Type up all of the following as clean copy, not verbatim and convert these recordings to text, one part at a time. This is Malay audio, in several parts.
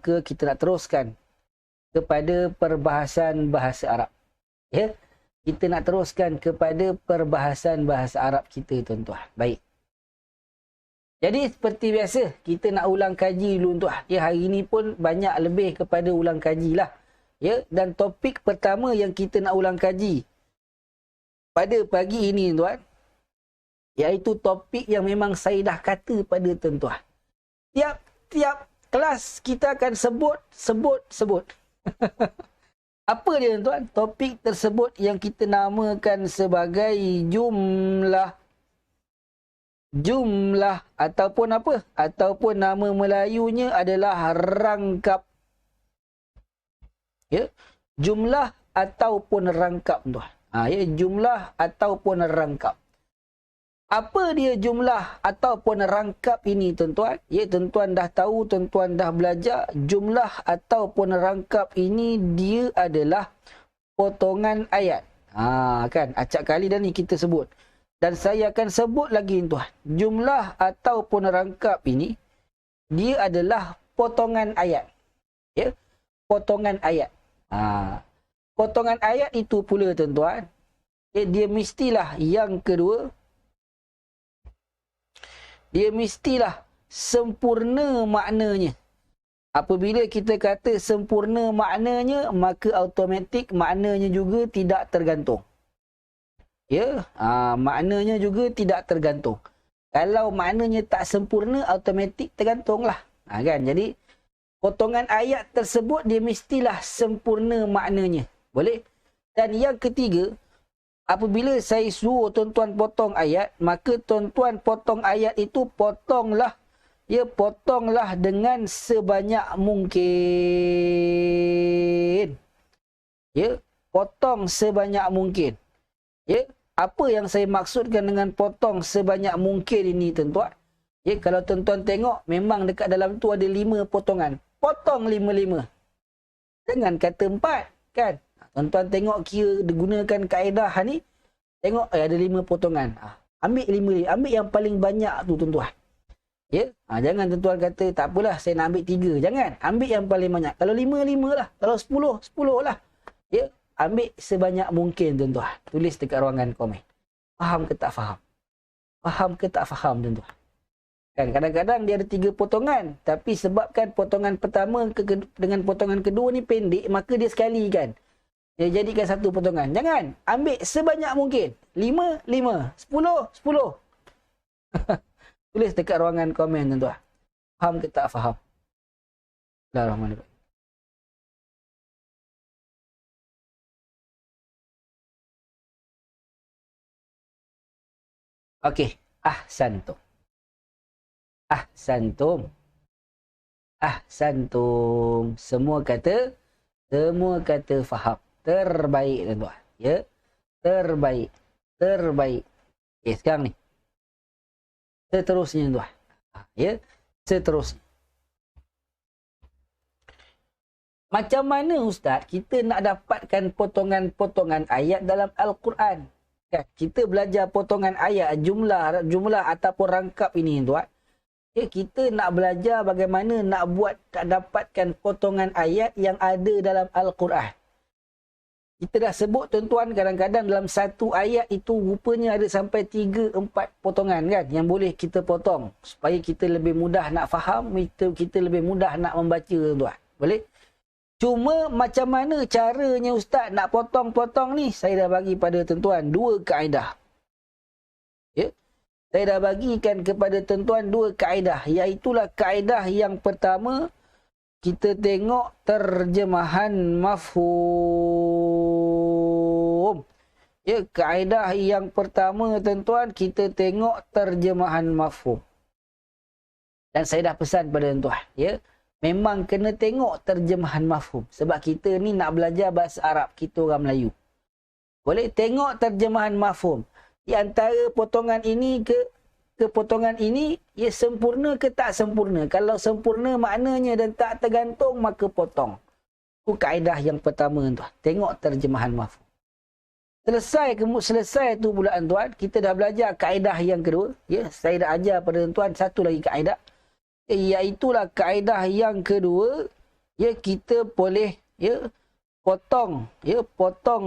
maka kita nak teruskan kepada perbahasan bahasa Arab. Ya, kita nak teruskan kepada perbahasan bahasa Arab kita, tuan-tuan. Baik. Jadi seperti biasa, kita nak ulang kaji dulu, tuan. Ya, hari ni pun banyak lebih kepada ulang kaji lah. Ya, dan topik pertama yang kita nak ulang kaji pada pagi ini, tuan, iaitu topik yang memang saya dah kata pada tuan-tuan. Tiap kelas kita akan sebut. Apa dia, tuan? Topik tersebut yang kita namakan sebagai jumlah ataupun apa? Ataupun nama Melayunya adalah rangkap. Ya, jumlah ataupun rangkap, tuan. Ya, jumlah ataupun rangkap. Apa dia jumlah ataupun rangkap ini, tuan-tuan? Ya, tuan-tuan dah tahu, tuan-tuan dah belajar. Jumlah ataupun rangkap ini dia adalah potongan ayat. Kan? Acap kali dah ni kita sebut. Dan saya akan sebut lagi, tuan. Jumlah ataupun rangkap ini dia adalah potongan ayat. Ya, potongan ayat. Potongan ayat itu pula, tuan-tuan, dia mestilah yang kedua, dia mestilah sempurna maknanya. Apabila kita kata sempurna maknanya, maka automatik maknanya juga tidak tergantung. Ya, maknanya juga tidak tergantung. Kalau maknanya tak sempurna, automatik tergantunglah. Kan? Jadi, potongan ayat tersebut dia mestilah sempurna maknanya. Boleh? Dan yang ketiga, apabila saya suruh tuan-tuan potong ayat, maka tuan-tuan potong ayat itu potonglah dengan sebanyak mungkin. Ya, potong sebanyak mungkin. Ya, apa yang saya maksudkan dengan potong sebanyak mungkin ini, tuan-tuan? Ya, kalau tuan-tuan tengok, memang dekat dalam tu ada 5 potongan. Potong 5. Jangan kata 4, kan? Tuan-tuan tengok kira digunakan kaedah ni, tengok ada 5 potongan. Ambil 5, ambil yang paling banyak tu, tuan-tuan. Ya, jangan tuan-tuan kata tak apalah saya nak ambil 3. Jangan, ambil yang paling banyak. Kalau 5 lah, kalau 10 lah. Ya, ambil sebanyak mungkin, tuan-tuan. Tulis dekat ruangan komen. Faham ke tak faham? Faham ke tak faham, tuan-tuan? Kan kadang-kadang dia ada 3 potongan, tapi sebabkan potongan pertama dengan potongan kedua ni pendek, maka dia sekali kan. Dia jadikan 1 potongan. Jangan, ambil sebanyak mungkin. 5, 10. Tulis dekat ruangan komen, tuan-tuan. Faham ke tak faham? Bismillahirrahmanirrahim. Okey, ahsantum. Ahsantum. Semua kata faham. Terbaik, tuan-tuan. Ya, terbaik. Okey, sekarang ni. Seterusnya, tuan. Ya, seterusnya. Macam mana, Ustaz, kita nak dapatkan potongan-potongan ayat dalam Al-Quran? Kan? Kita belajar potongan ayat, jumlah ataupun rangkap ini, tuan. Ya, kita nak belajar bagaimana nak dapatkan potongan ayat yang ada dalam Al-Quran. Kita dah sebut, tuan-tuan, kadang-kadang dalam satu ayat itu rupanya ada sampai 3-4 potongan kan yang boleh kita potong supaya kita lebih mudah nak faham, kita lebih mudah nak membaca, tuan-tuan. Boleh? Cuma macam mana caranya, Ustaz, nak potong-potong ni? Saya dah bagi pada tuan-tuan 2 kaedah. Ya? Saya dah bagikan kepada tuan-tuan 2 kaedah. Iaitulah kaedah yang pertama, kita tengok terjemahan mafhum. Ya, kaedah yang pertama, tuan-tuan, kita tengok terjemahan mafhum. Dan saya dah pesan pada tuan-tuan, ya, memang kena tengok terjemahan mafhum. Sebab kita ni nak belajar bahasa Arab, kita orang Melayu. Boleh tengok terjemahan mafhum. Di antara potongan ini ke potongan ini, ia sempurna ke tak sempurna. Kalau sempurna maknanya dan tak tergantung, maka potong. Itu kaedah yang pertama, tuan. Tengok terjemahan mafhum. Selesai tu pula, tuan, kita dah belajar kaedah yang kedua. Ya, saya dah ajar pada tuan satu lagi kaedah. Iaitulah kaedah yang kedua, ya kita boleh ya potong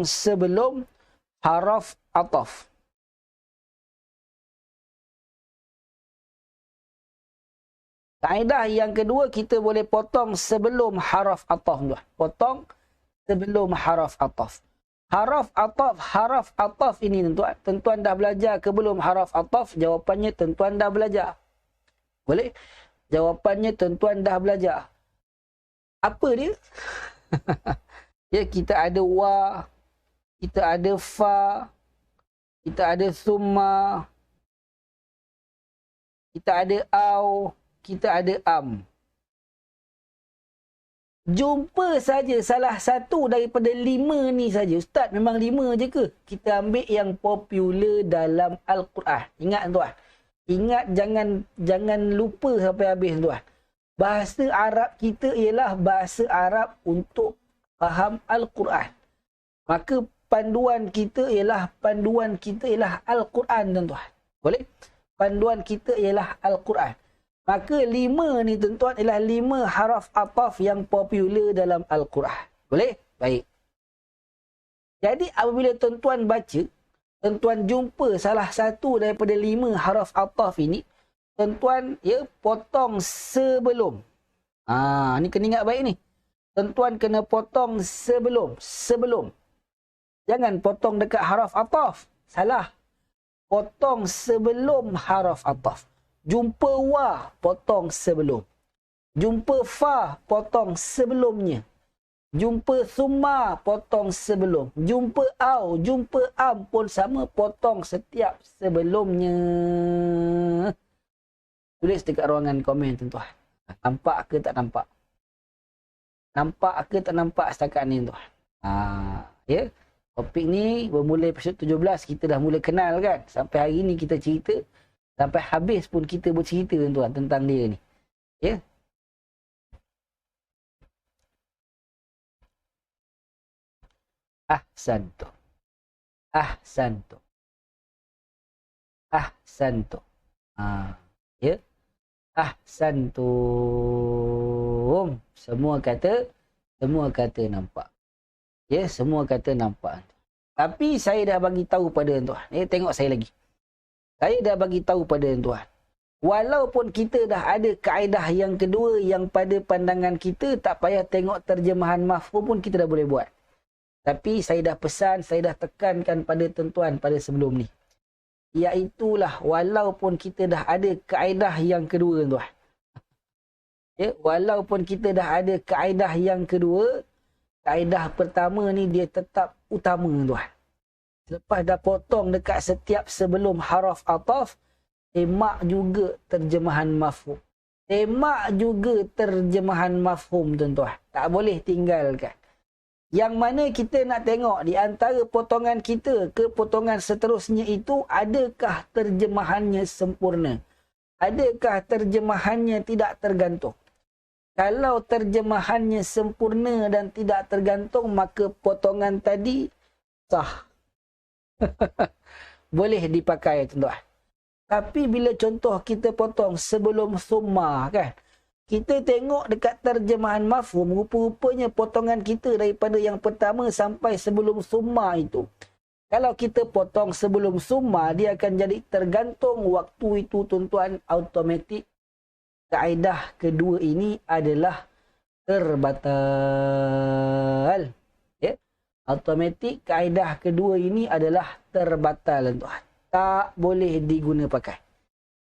sebelum haraf ataf. Kaedah yang kedua, kita boleh potong sebelum haraf ataf. Potong sebelum haraf ataf. Haraf ataf ini tuan-tuan. Tuan-tuan dah belajar ke belum haraf ataf? Jawapannya tuan-tuan dah belajar. Boleh? Jawapannya tuan-tuan dah belajar. Apa dia? Ya, kita ada wa, kita ada fa, kita ada summa, kita ada au, kita ada am. Jumpa saja salah satu daripada 5 ni saja. Ustaz, memang 5 je ke? Kita ambil yang popular dalam Al-Quran. Ingat tuan. Ingat, jangan lupa sampai habis tuan. Bahasa Arab kita ialah bahasa Arab untuk faham Al-Quran. Maka panduan kita ialah Al-Quran tuan-tuan. Boleh? Panduan kita ialah Al-Quran. Maka 5 ni tuan-tuan ialah 5 haraf ataf yang popular dalam Al-Quran. Boleh? Baik. Jadi apabila tuan-tuan baca, tuan-tuan jumpa salah satu daripada 5 haraf ataf ini, tuan-tuan ya potong sebelum. Ni kena ingat baik ni. Tuan-tuan kena potong sebelum. Jangan potong dekat haraf ataf. Salah. Potong sebelum haraf ataf. Jumpa wa, potong sebelum. Jumpa fa, potong sebelumnya. Jumpa summa, potong sebelum. Jumpa au, jumpa am pun sama, potong setiap sebelumnya. Tulis dekat ruangan komen tuan-tuan. Nampak ke tak nampak? Nampak ke tak nampak setakat ni tuan? Ya. Topik ni bermula episod 17 kita dah mula kenal kan. Sampai hari ni kita cerita. Sampai habis pun kita bercerita tuan tentang dia ni. Ya. Ahsantu. Ya. Ahsantum. Semua kata nampak. Ya, semua kata nampak. Tapi saya dah bagi tahu pada tuan. Tengok saya lagi. Saya dah bagi tahu pada tuan. Walaupun kita dah ada kaedah yang kedua yang pada pandangan kita tak payah tengok terjemahan mafhum pun kita dah boleh buat. Tapi saya dah pesan, saya dah tekankan pada tuan-tuan pada sebelum ni. Iaitulah walaupun kita dah ada kaedah yang kedua tuan. Ya, walaupun kita dah ada kaedah yang kedua, kaedah pertama ni dia tetap utama tuan. Selepas dah potong dekat setiap sebelum haraf ataf, semak juga terjemahan mafhum. Semak juga terjemahan mafhum tuan-tuan. Tak boleh tinggalkan. Yang mana kita nak tengok di antara potongan kita ke potongan seterusnya itu, adakah terjemahannya sempurna? Adakah terjemahannya tidak tergantung? Kalau terjemahannya sempurna dan tidak tergantung, maka potongan tadi sah. Boleh dipakai tuan-tuan. Tapi bila contoh kita potong sebelum summa kan, kita tengok dekat terjemahan mafhum, rupa-rupanya potongan kita daripada yang pertama sampai sebelum summa itu, kalau kita potong sebelum summa, dia akan jadi tergantung. Waktu itu tuan-tuan, automatik kaedah kedua ini adalah terbatal. Ya? Automatik kaedah kedua ini adalah terbatal tuan. Tak boleh diguna pakai.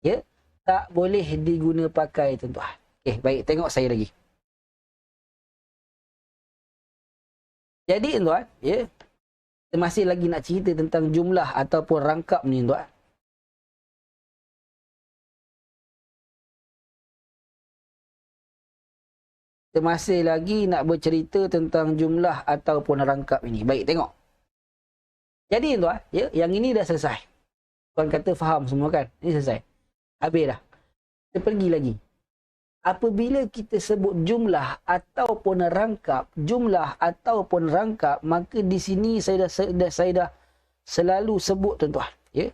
Ya? Tak boleh diguna pakai tuan-tuan. Okey, baik, tengok saya lagi. Jadi tuan, ya. Kita masih lagi nak cerita tentang jumlah ataupun rangkap ni tuan. Kita masih lagi nak bercerita tentang jumlah ataupun rangkap ini. Baik, tengok. Jadi tuan, ya, yang ini dah selesai. Tuan kata faham semua kan? Ini selesai. Habis dah. Kita pergi lagi. Apabila kita sebut jumlah ataupun rangkap, maka di sini saya dah selalu sebut tuan-tuan. Ya.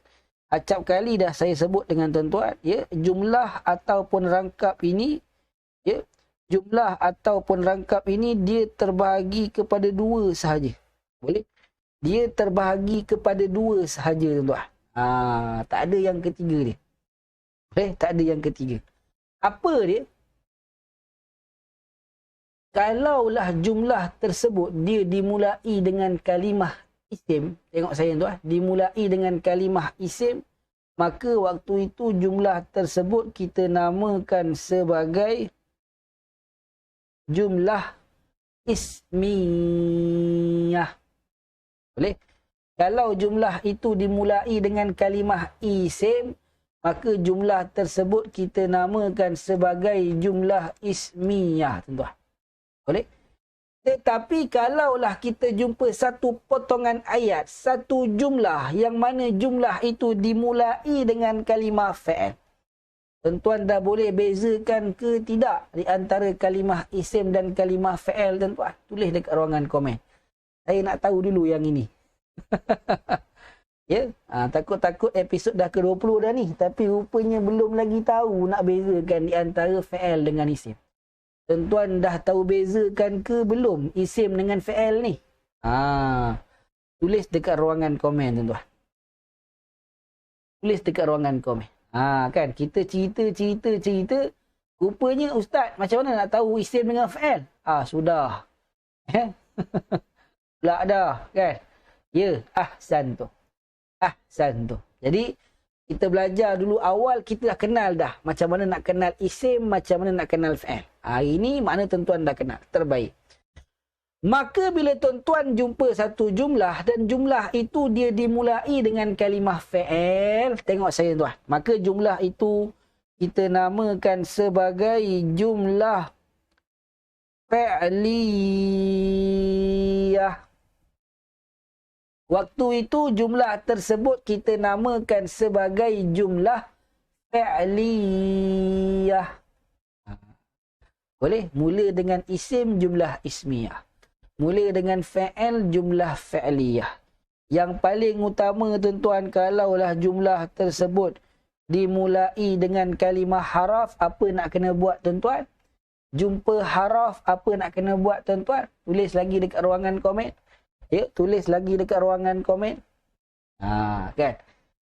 Acap kali dah saya sebut dengan tuan-tuan. Ya. Jumlah ataupun rangkap ini, ya, jumlah ataupun rangkap ini dia terbahagi kepada dua sahaja. Boleh? Dia terbahagi kepada dua sahaja, tuan-tuan. Tak ada yang ketiga dia. Boleh? Tak ada yang ketiga. Apa dia? Kalaulah jumlah tersebut dia dimulai dengan kalimah isim. Tengok saya, tuan. Dimulai dengan kalimah isim. Maka waktu itu jumlah tersebut kita namakan sebagai jumlah ismiyah. Boleh? Kalau jumlah itu dimulai dengan kalimah isim, maka jumlah tersebut kita namakan sebagai jumlah ismiyah, tuan-tuan. Boleh? Tetapi kalaulah kita jumpa satu potongan ayat, satu jumlah yang mana jumlah itu dimulai dengan kalimah fa'il. Tuan-tuan dah boleh bezakan ke tidak di antara kalimah isim dan kalimah fa'il, tuan-tuan? Tulis dekat ruangan komen. Saya nak tahu dulu yang ini. Ya, takut-takut episod dah ke-20 dah ni. Tapi rupanya belum lagi tahu nak bezakan di antara fa'il dengan isim. Tuan-tuan dah tahu bezakan ke belum isim dengan fa'il ni? Tulis dekat ruangan komen, tuan-tuan. Tulis dekat ruangan komen. Kan kita cerita. Rupanya ustaz, macam mana nak tahu isim dengan fa'il? Sudah. Pula dah, kan? Ya, ahsan tu. Jadi kita belajar dulu awal, kita dah kenal dah macam mana nak kenal isim, macam mana nak kenal fa'il. Hari ni makna tuan-tuan dah kenal. Terbaik. Maka bila tuan-tuan jumpa satu jumlah dan jumlah itu dia dimulai dengan kalimah fa'il, tengok saya, tuan. Maka jumlah itu kita namakan sebagai jumlah fa'liyah. Waktu itu jumlah tersebut kita namakan sebagai jumlah fa'liyah. Boleh? Mula dengan isim jumlah ismiyah. Mula dengan fa'il jumlah fa'liyah. Yang paling utama, tuan-tuan, kalaulah jumlah tersebut dimulai dengan kalimah haraf, apa nak kena buat, tuan-tuan? Jumpa haraf, apa nak kena buat, tuan-tuan? Tulis lagi dekat ruangan komen. Ya, tulis lagi dekat ruangan komen. Kan?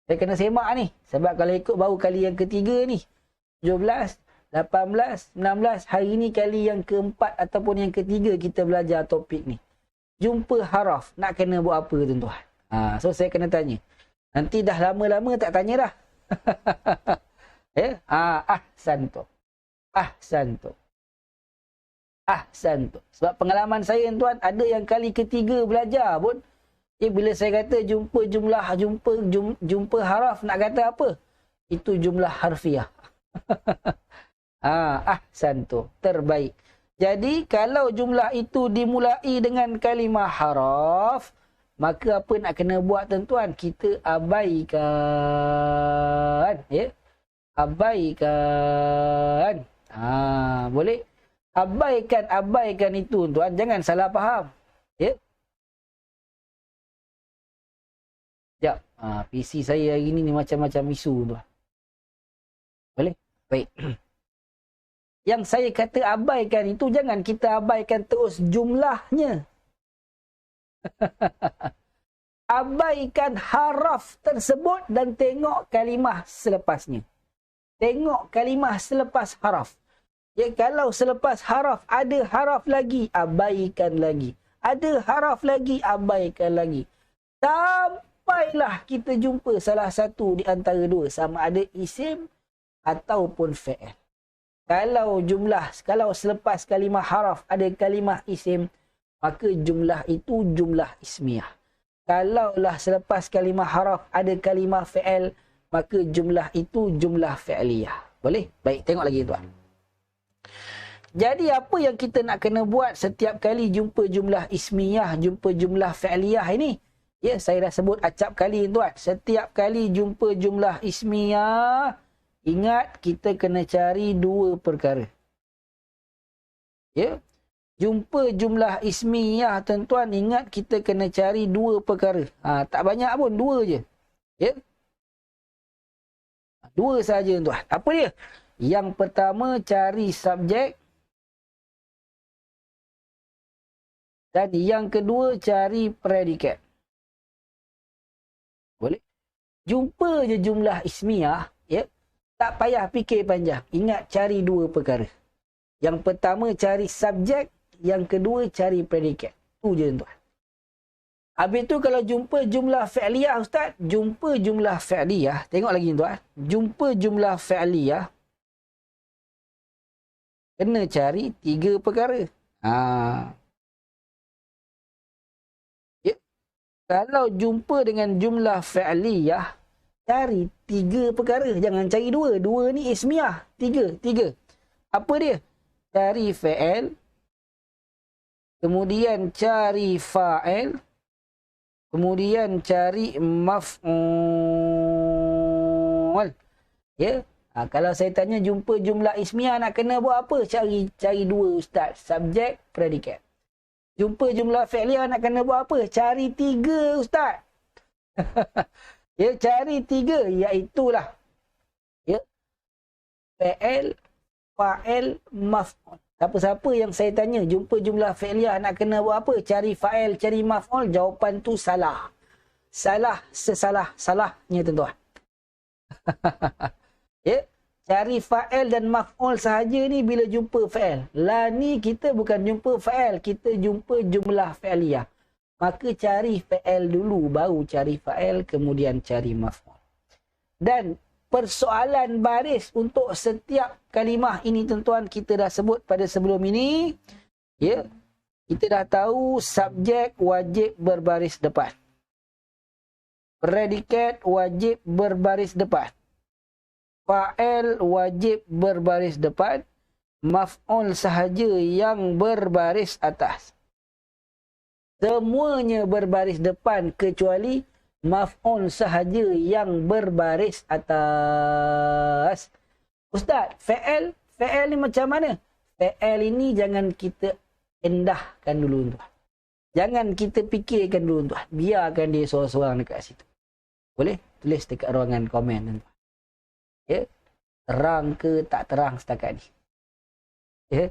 Saya kena semak ni. Sebab kalau ikut baru kali yang ketiga ni. 17, 18, 19. Hari ni kali yang keempat ataupun yang ketiga kita belajar topik ni. Jumpa haraf. Nak kena buat apa, tuan-tuan? So, saya kena tanya. Nanti dah lama-lama tak tanya dah. Ya? Ahsan tu. Sebab pengalaman saya, tuan, ada yang kali ketiga belajar pun, bila saya kata jumpa jumlah, jumpa haraf, nak kata apa? Itu jumlah harfiah. Ahsan tu. Terbaik. Jadi, kalau jumlah itu dimulai dengan kalimah haraf, maka apa nak kena buat, tuan-tuan? Kita abaikan. Ya? Abaikan. Boleh? Abaikan itu, tuan. Jangan salah faham. Ya? Sekejap. PC saya hari ni macam-macam isu, tuan. Boleh? Baik. Yang saya kata abaikan itu, jangan kita abaikan terus jumlahnya. Abaikan haraf tersebut dan tengok kalimah selepasnya. Tengok kalimah selepas haraf. Ya, kalau selepas haraf ada haraf lagi, abaikan lagi. Ada haraf lagi, abaikan lagi. Sampailah kita jumpa salah satu di antara dua. Sama ada isim ataupun fa'il. Kalau selepas kalimah haraf ada kalimah isim, maka jumlah itu jumlah ismiyah. Kalaulah selepas kalimah haraf ada kalimah fa'il, maka jumlah itu jumlah fa'liyah. Boleh? Baik, tengok lagi, tuan. Jadi apa yang kita nak kena buat setiap kali jumpa jumlah ismiyah, jumpa jumlah fa'liyah ini? Ya, saya dah sebut acap kali, tuan. Setiap kali jumpa jumlah ismiyah, ingat kita kena cari dua perkara. Ya. Jumpa jumlah ismiyah, tuan-tuan, ingat kita kena cari dua perkara. Tak banyak pun, dua je. Ya. Dua saja, tuan. Apa dia? Yang pertama, cari subjek. Dan yang kedua, cari predikat. Boleh? Jumpa je jumlah ismiyah, ya. Tak payah fikir panjang. Ingat, cari dua perkara. Yang pertama, cari subjek. Yang kedua, cari predikat. Itu je, tuan. Habis tu kalau jumpa jumlah fi'liyah, Ustaz. Jumpa jumlah fi'liyah. Tengok lagi, tuan. Jumpa jumlah fi'liyah. Kena cari tiga perkara. Ya. Kalau jumpa dengan jumlah fi'liyah, cari tiga perkara. Jangan cari dua. Dua ni ismiyah. Tiga. Apa dia? Cari fi'il. Kemudian cari fa'il. Kemudian cari maf'ul. Ya. Kalau saya tanya jumpa jumlah ismiyah nak kena buat apa? Cari dua, Ustaz. Subjek, predikat. Jumpa jumlah fi'liyah nak kena buat apa? Cari tiga, Ustaz. Ya, cari tiga. Iaitulah. Ya. Fi'il, fa'il, maf'ul. Siapa-siapa yang saya tanya, jumpa jumlah fi'liyah nak kena buat apa? Cari fa'il, cari maf'ul. Jawapan tu salah. Salah, salahnya tuan-tuan. Ya, cari fa'il dan maf'ul sahaja ni bila jumpa fa'il. Lah ni kita bukan jumpa fa'il, kita jumpa jumlah fi'liyah. Maka cari fa'il dulu, baru cari fa'il, kemudian cari maf'ul. Dan persoalan baris untuk setiap kalimah ini tuan-tuan kita dah sebut pada sebelum ini. Ya, kita dah tahu subjek wajib berbaris depan. Predikat wajib berbaris depan. Fa'il wajib berbaris depan. Maf'ul sahaja yang berbaris atas. Semuanya berbaris depan kecuali maf'ul sahaja yang berbaris atas. Ustaz, fa'il ni macam mana? Fa'il ini jangan kita endahkan dulu tuan. Jangan kita fikirkan dulu tuan. Biarkan dia seorang-seorang dekat situ. Boleh? Tulis dekat ruangan komen tuan. Ya, terang ke tak terang setakat ni? Ya,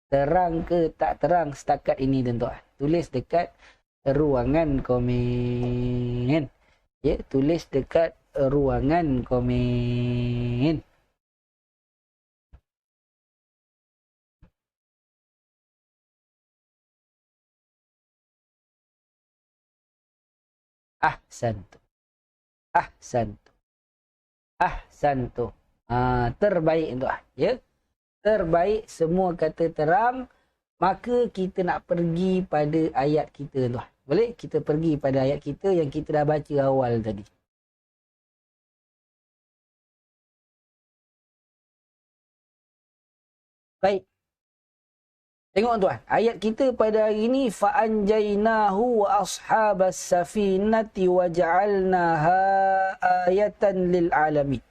terang ke tak terang setakat ini tuan-tuan? Tulis dekat ruangan komen. Ya, tulis dekat ruangan komen. Ahsantu. Terbaik tuan. Ya. Terbaik semua kata terang. Maka kita nak pergi pada ayat kita tuan. Boleh? Kita pergi pada ayat kita yang kita dah baca awal tadi. Baik. Tengok tuan. Ayat kita pada hari ini. فَأَنْجَيْنَاهُ وَأَصْحَابَ السَّفِينَةِ وَجَعَلْنَاهَا آيَةً لِلْعَالَمِينَ.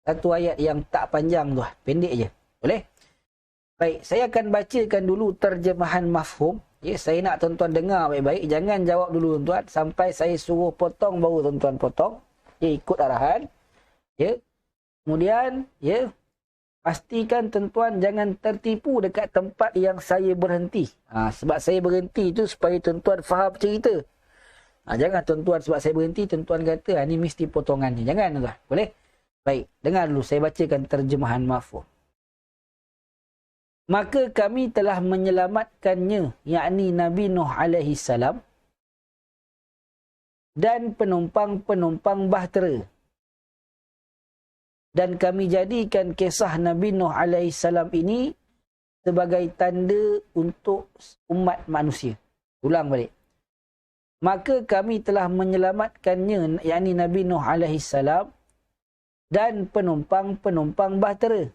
Satu ayat yang tak panjang tuan. Pendek je. Boleh? Baik. Saya akan bacakan dulu terjemahan mafhum. Ya, saya nak tuan-tuan dengar baik-baik. Jangan jawab dulu tuan-tuan. Sampai saya suruh potong baru tuan-tuan potong. Ya, ikut arahan. Ya. Kemudian, ya, pastikan tuan-tuan jangan tertipu dekat tempat yang saya berhenti. Sebab saya berhenti tu supaya tuan-tuan faham cerita. Jangan tuan-tuan sebab saya berhenti, tuan-tuan kata, ni mesti potongannya. Jangan tuan-tuan. Boleh? Baik, dengar dulu saya bacakan terjemahan mafhum. Maka kami telah menyelamatkannya, yakni Nabi Nuh alaihi salam, dan penumpang-penumpang bahtera. Dan kami jadikan kisah Nabi Nuh alaihi salam ini sebagai tanda untuk umat manusia. Ulang balik. Maka kami telah menyelamatkannya, yakni Nabi Nuh alaihi salam, dan penumpang-penumpang bahtera.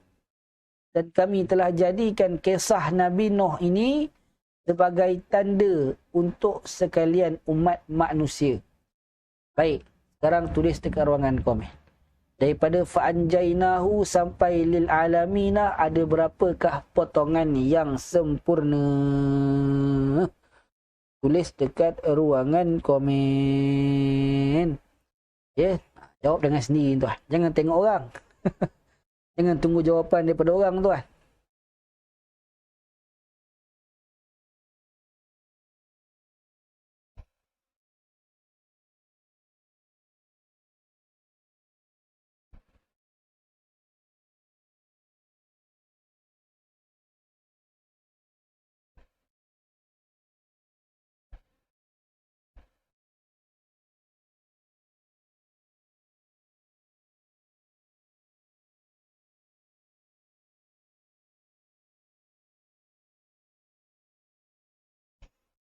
Dan kami telah jadikan kisah Nabi Nuh ini sebagai tanda untuk sekalian umat manusia. Baik, sekarang tulis dekat ruangan komen. Daripada fa'anjainahu sampai lil alamina ada berapakah potongan yang sempurna? Tulis dekat ruangan komen. Ya, jawab dengan sendiri tuan. Jangan tengok orang. Jangan tunggu jawapan daripada orang tuan.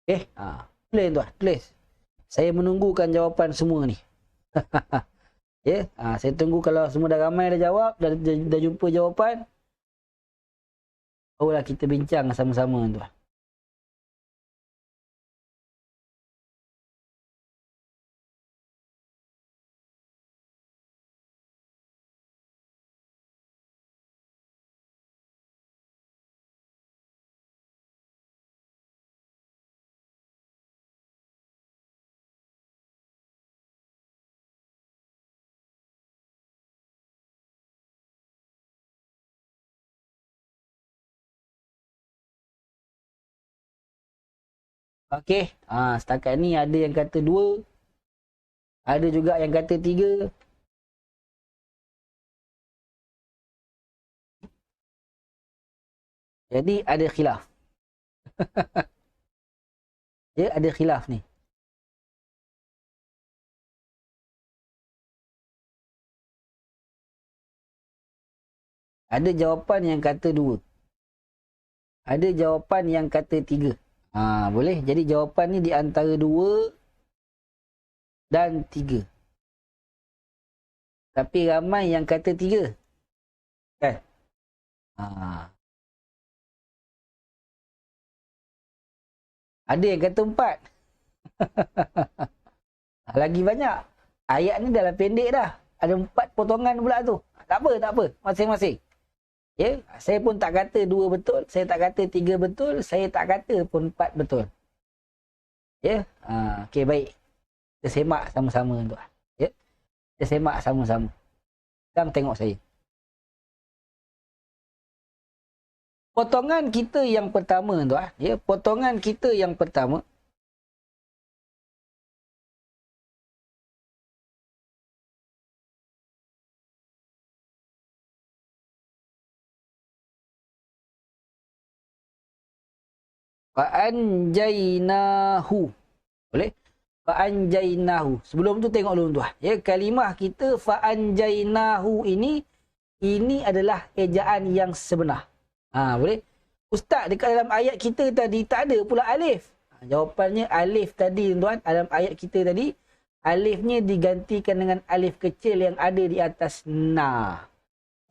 Okey, tulis tuan, tulis. Saya menunggukan jawapan semua ni. Ya, saya tunggu kalau semua dah ramai dah jawab, dah jumpa jawapan. Barulah kita bincang sama-sama tuan. Okey, setakat ni ada yang kata 2, ada juga yang kata 3. Jadi ada khilaf. Ya, ada khilaf ni. Ada jawapan yang kata 2. Ada jawapan yang kata 3. Boleh. Jadi jawapan ni di antara 2 dan 3. Tapi ramai yang kata 3. Kan? Ada yang kata 4. Lagi banyak. Ayat ni dah pendek dah. Ada 4 potongan pula tu. Tak apa, tak apa. Masing-masing. Ya, saya pun tak kata 2 betul, saya tak kata 3 betul, saya tak kata pun 4 betul. Ya, okey baik. Kita semak sama-sama tuan. Ya. Kita semak sama-sama. Sekarang tengok saya. Potongan kita yang pertama tuan, ya, potongan kita yang pertama fa'anjainahu. Boleh? Fa'anjainahu. Sebelum tu tengok dulu tuan. Ya, kalimah kita fa'anjainahu ini adalah ejaan yang sebenar. Boleh? Ustaz, dekat dalam ayat kita tadi tak ada pula alif. Jawapannya alif tadi tuan, dalam ayat kita tadi alifnya digantikan dengan alif kecil yang ada di atas na.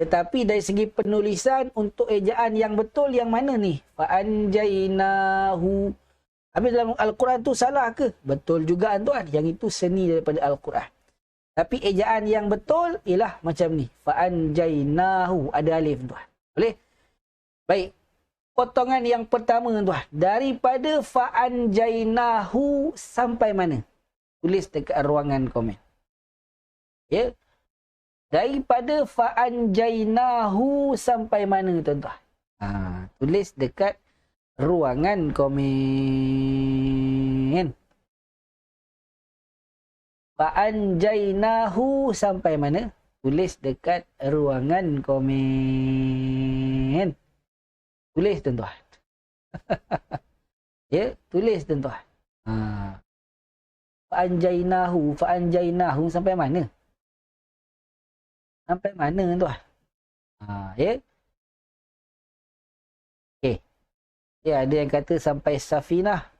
Tetapi dari segi penulisan untuk ejaan yang betul yang mana ni? Fa'anjainahu. Habis dalam Al-Quran tu salah ke? Betul juga tuan. Yang itu seni daripada Al-Quran. Tapi ejaan yang betul ialah macam ni. Fa'anjainahu. Ada alif tuan. Boleh? Baik. Potongan yang pertama tuan. Daripada fa'anjainahu sampai mana? Tulis dekat ruangan komen. Ya. Daripada fa'anjainahu sampai mana tuan-tuan? Tulis dekat ruangan komen. Fa'anjainahu sampai mana? Tulis dekat ruangan komen. Tulis tuan-tuan. Ya, tulis tuan-tuan. Fa'anjainahu sampai mana? Sampai mana tuan? Ya. Okey. Ya, ada yang kata sampai safinah.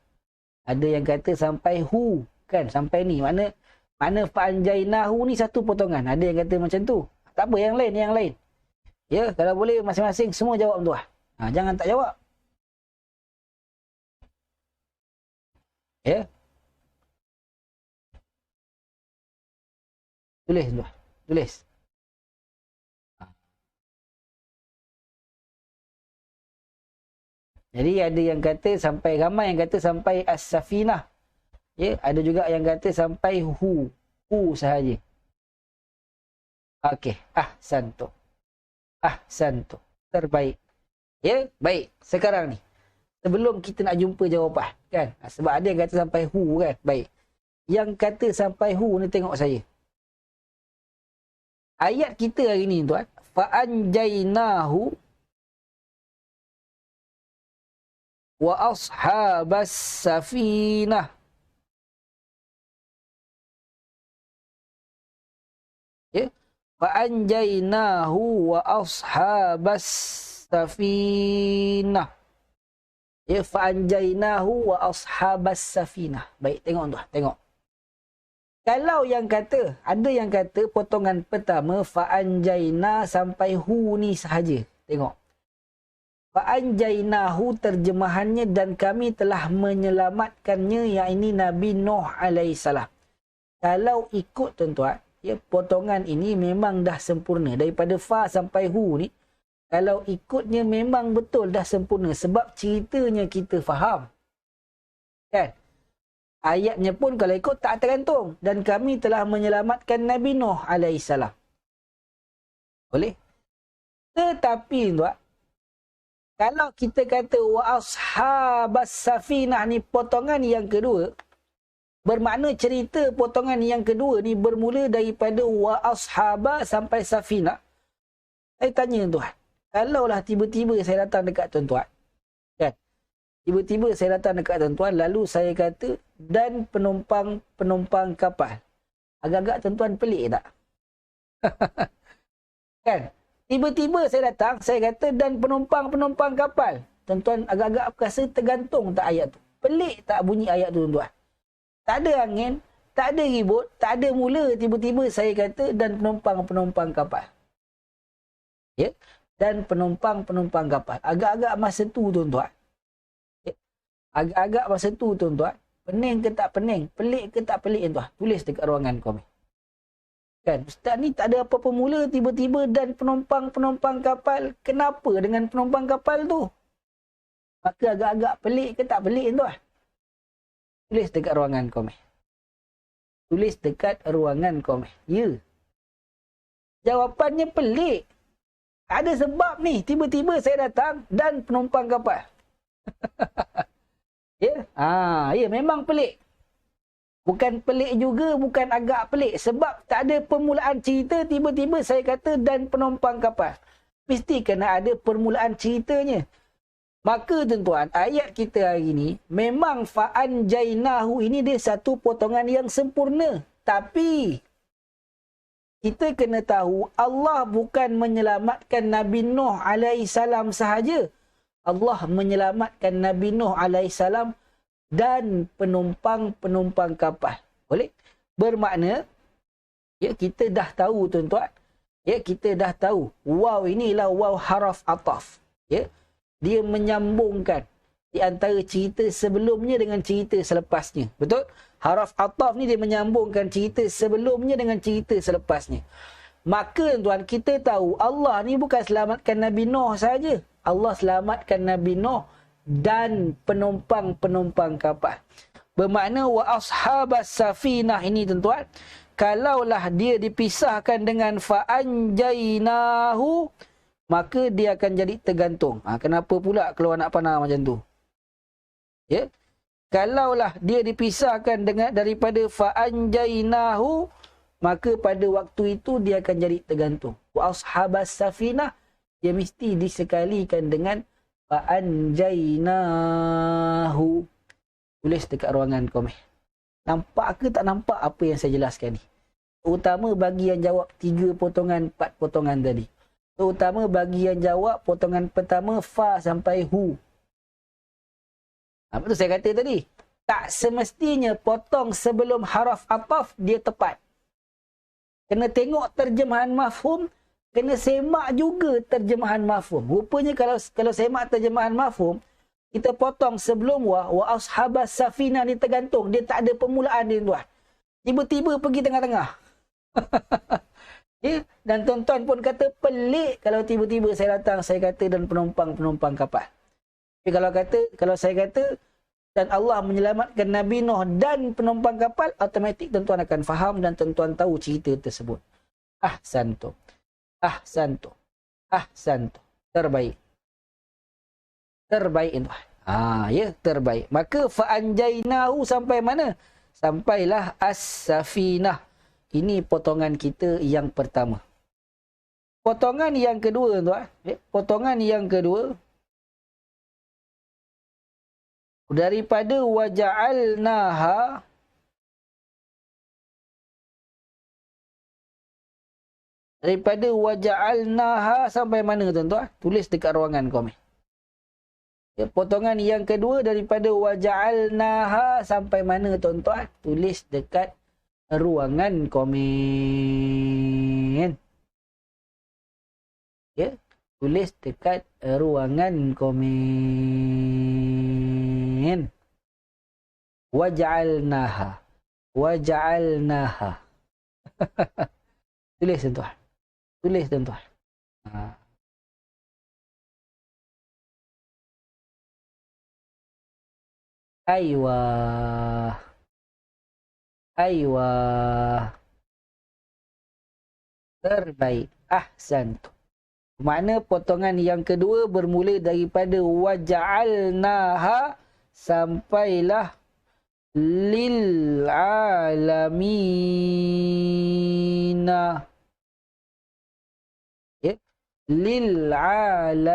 Ada yang kata sampai hu, kan? Sampai ni. Mana fa'anjainahu ni satu potongan. Ada yang kata macam tu. Tak apa, yang lain. Ya, kalau boleh masing-masing semua jawab tuan. Jangan tak jawab. Ya. Tulis tuan. Tulis. Jadi ada yang kata sampai, ramai yang kata sampai as-safinah. Ya, ada juga yang kata sampai hu sahaja. Okey, ahsantu. Terbaik. Ya, baik. Sekarang ni sebelum kita nak jumpa jawapan, kan? Sebab ada yang kata sampai hu, kan? Baik. Yang kata sampai hu ni tengok saya. Ayat kita hari ni tuan, fa'anjainahu wa ashabas safinah. Ya, fa'anjainahu wa ashabas safinah. Ya, fa'anjainahu wa ashabas safinah. Baik, tengok tuan, tengok. Kalau yang kata, ada yang kata potongan pertama fa'anjaina sampai hu ni sahaja. Tengok. Fa'anjainahu terjemahannya dan kami telah menyelamatkannya, yang ini Nabi Nuh alaihissalam. Kalau ikut tuan-tuan, ya, potongan ini memang dah sempurna. Daripada fa sampai hu ni, kalau ikutnya memang betul dah sempurna. Sebab ceritanya kita faham. Kan? Ayatnya pun kalau ikut tak tergantung. Dan kami telah menyelamatkan Nabi Nuh alaihissalam. Boleh? Tetapi tuan, kalau kita kata wa ashabas safinah ni potongan yang kedua, bermakna cerita potongan yang kedua ni bermula daripada wa ashaba sampai safinah. Saya tanya tuan, kalaulah tiba-tiba saya datang dekat tuan-tuan, kan? Tiba-tiba saya datang dekat tuan-tuan, lalu saya kata, dan penumpang kapal. Agak-agak tuan-tuan pelik tak? Kan? Tiba-tiba saya datang, saya kata, dan penumpang kapal. Tuan-tuan agak-agak rasa tergantung tak ayat tu? Pelik tak bunyi ayat tu tuan-tuan? Tak ada angin, tak ada ribut, tak ada mula, tiba-tiba saya kata, dan penumpang kapal. Ya? Dan penumpang kapal. Agak-agak masa tu tuan-tuan. Ya? Agak-agak masa tu tuan-tuan. Pening ke tak pening? Pelik ke tak pelik tuan? Tulis dekat ruangan komen. Kan? Ustaz ni tak ada apa-apa mula, tiba-tiba dan penumpang kapal. Kenapa dengan penumpang kapal tu? Maka agak-agak pelik ke tak pelik tuan? Tulis dekat ruangan komen. Tulis dekat ruangan komen. Ya. Jawapannya pelik. Ada sebab ni. Tiba-tiba saya datang dan penumpang kapal. Ya? Ya, memang pelik. Bukan pelik juga, bukan agak pelik. Sebab tak ada permulaan cerita, tiba-tiba saya kata dan penumpang kapal. Mesti kena ada permulaan ceritanya. Maka tuan-tuan, ayat kita hari ni, memang fa'anjainahu ini dia satu potongan yang sempurna. Tapi, kita kena tahu, Allah bukan menyelamatkan Nabi Nuh alaihissalam sahaja. Allah menyelamatkan Nabi Nuh alaihissalam dan penumpang kapal. Boleh? Bermakna, ya, kita dah tahu tuan-tuan. Ya, kita dah tahu. Waw inilah waw haraf ataf. Ya. Dia menyambungkan di antara cerita sebelumnya dengan cerita selepasnya. Betul? Haraf ataf ni dia menyambungkan cerita sebelumnya dengan cerita selepasnya. Maka tuan, kita tahu Allah ni bukan selamatkan Nabi Nuh saja. Allah selamatkan Nabi Nuh dan penumpang kapal. Bermakna wa ashabas safinah ini tuan-tuan, kalaulah dia dipisahkan dengan fa'anjainahu, maka dia akan jadi tergantung. Kenapa pula keluar nak panah macam tu? Ya? Kalaulah dia dipisahkan dengan daripada fa'anjainahu, maka pada waktu itu dia akan jadi tergantung. Wa ashabas safinah, dia mesti disekalikan dengan fa'anjainahu. Tulis dekat ruangan komen. Nampak ke tak nampak apa yang saya jelaskan ni? Terutama bagi yang jawab 3 potongan, 4 potongan tadi. Terutama bagi yang jawab potongan pertama fa sampai hu. Apa tu saya kata tadi? Tak semestinya potong sebelum haraf ataf dia tepat. Kena tengok terjemahan mafhum, kena semak juga terjemahan mafhum. Rupanya kalau semak terjemahan mafhum, kita potong sebelum wa ashabas safinah ni tergantung. Dia tak ada permulaan dia tuan. Tiba-tiba pergi tengah-tengah. Ya? Dan tuan-tuan pun kata pelik kalau tiba-tiba saya datang, saya kata dan penumpang kapal. Tapi kalau saya kata dan Allah menyelamatkan Nabi Nuh dan penumpang kapal, automatik tuan-tuan akan faham dan tuan-tuan tahu cerita tersebut. Ahsantu. Terbaik. Terbaik tuan. Ya, terbaik. Maka fa'anjainahu sampai mana? Sampailah as-safinah. Ini potongan kita yang pertama. Potongan yang kedua tuan. Potongan yang kedua. Daripada waja'alnaha. Daripada waja'alnaha sampai mana tuan-tuan? Tulis dekat ruangan komen. Ya, potongan yang kedua daripada waja'alnaha sampai mana tuan-tuan? Tulis dekat ruangan komen. Ya, tulis dekat ruangan komen. Waja'alnaha. Waja'alnaha. Tulis tuan-tuan. Tulis tuan-tuan. Aywa. Aywa. Terbaik. Ahsantu. Makna potongan yang kedua bermula daripada waja'alnaha sampailah lil alamina. Ya, lil alamina.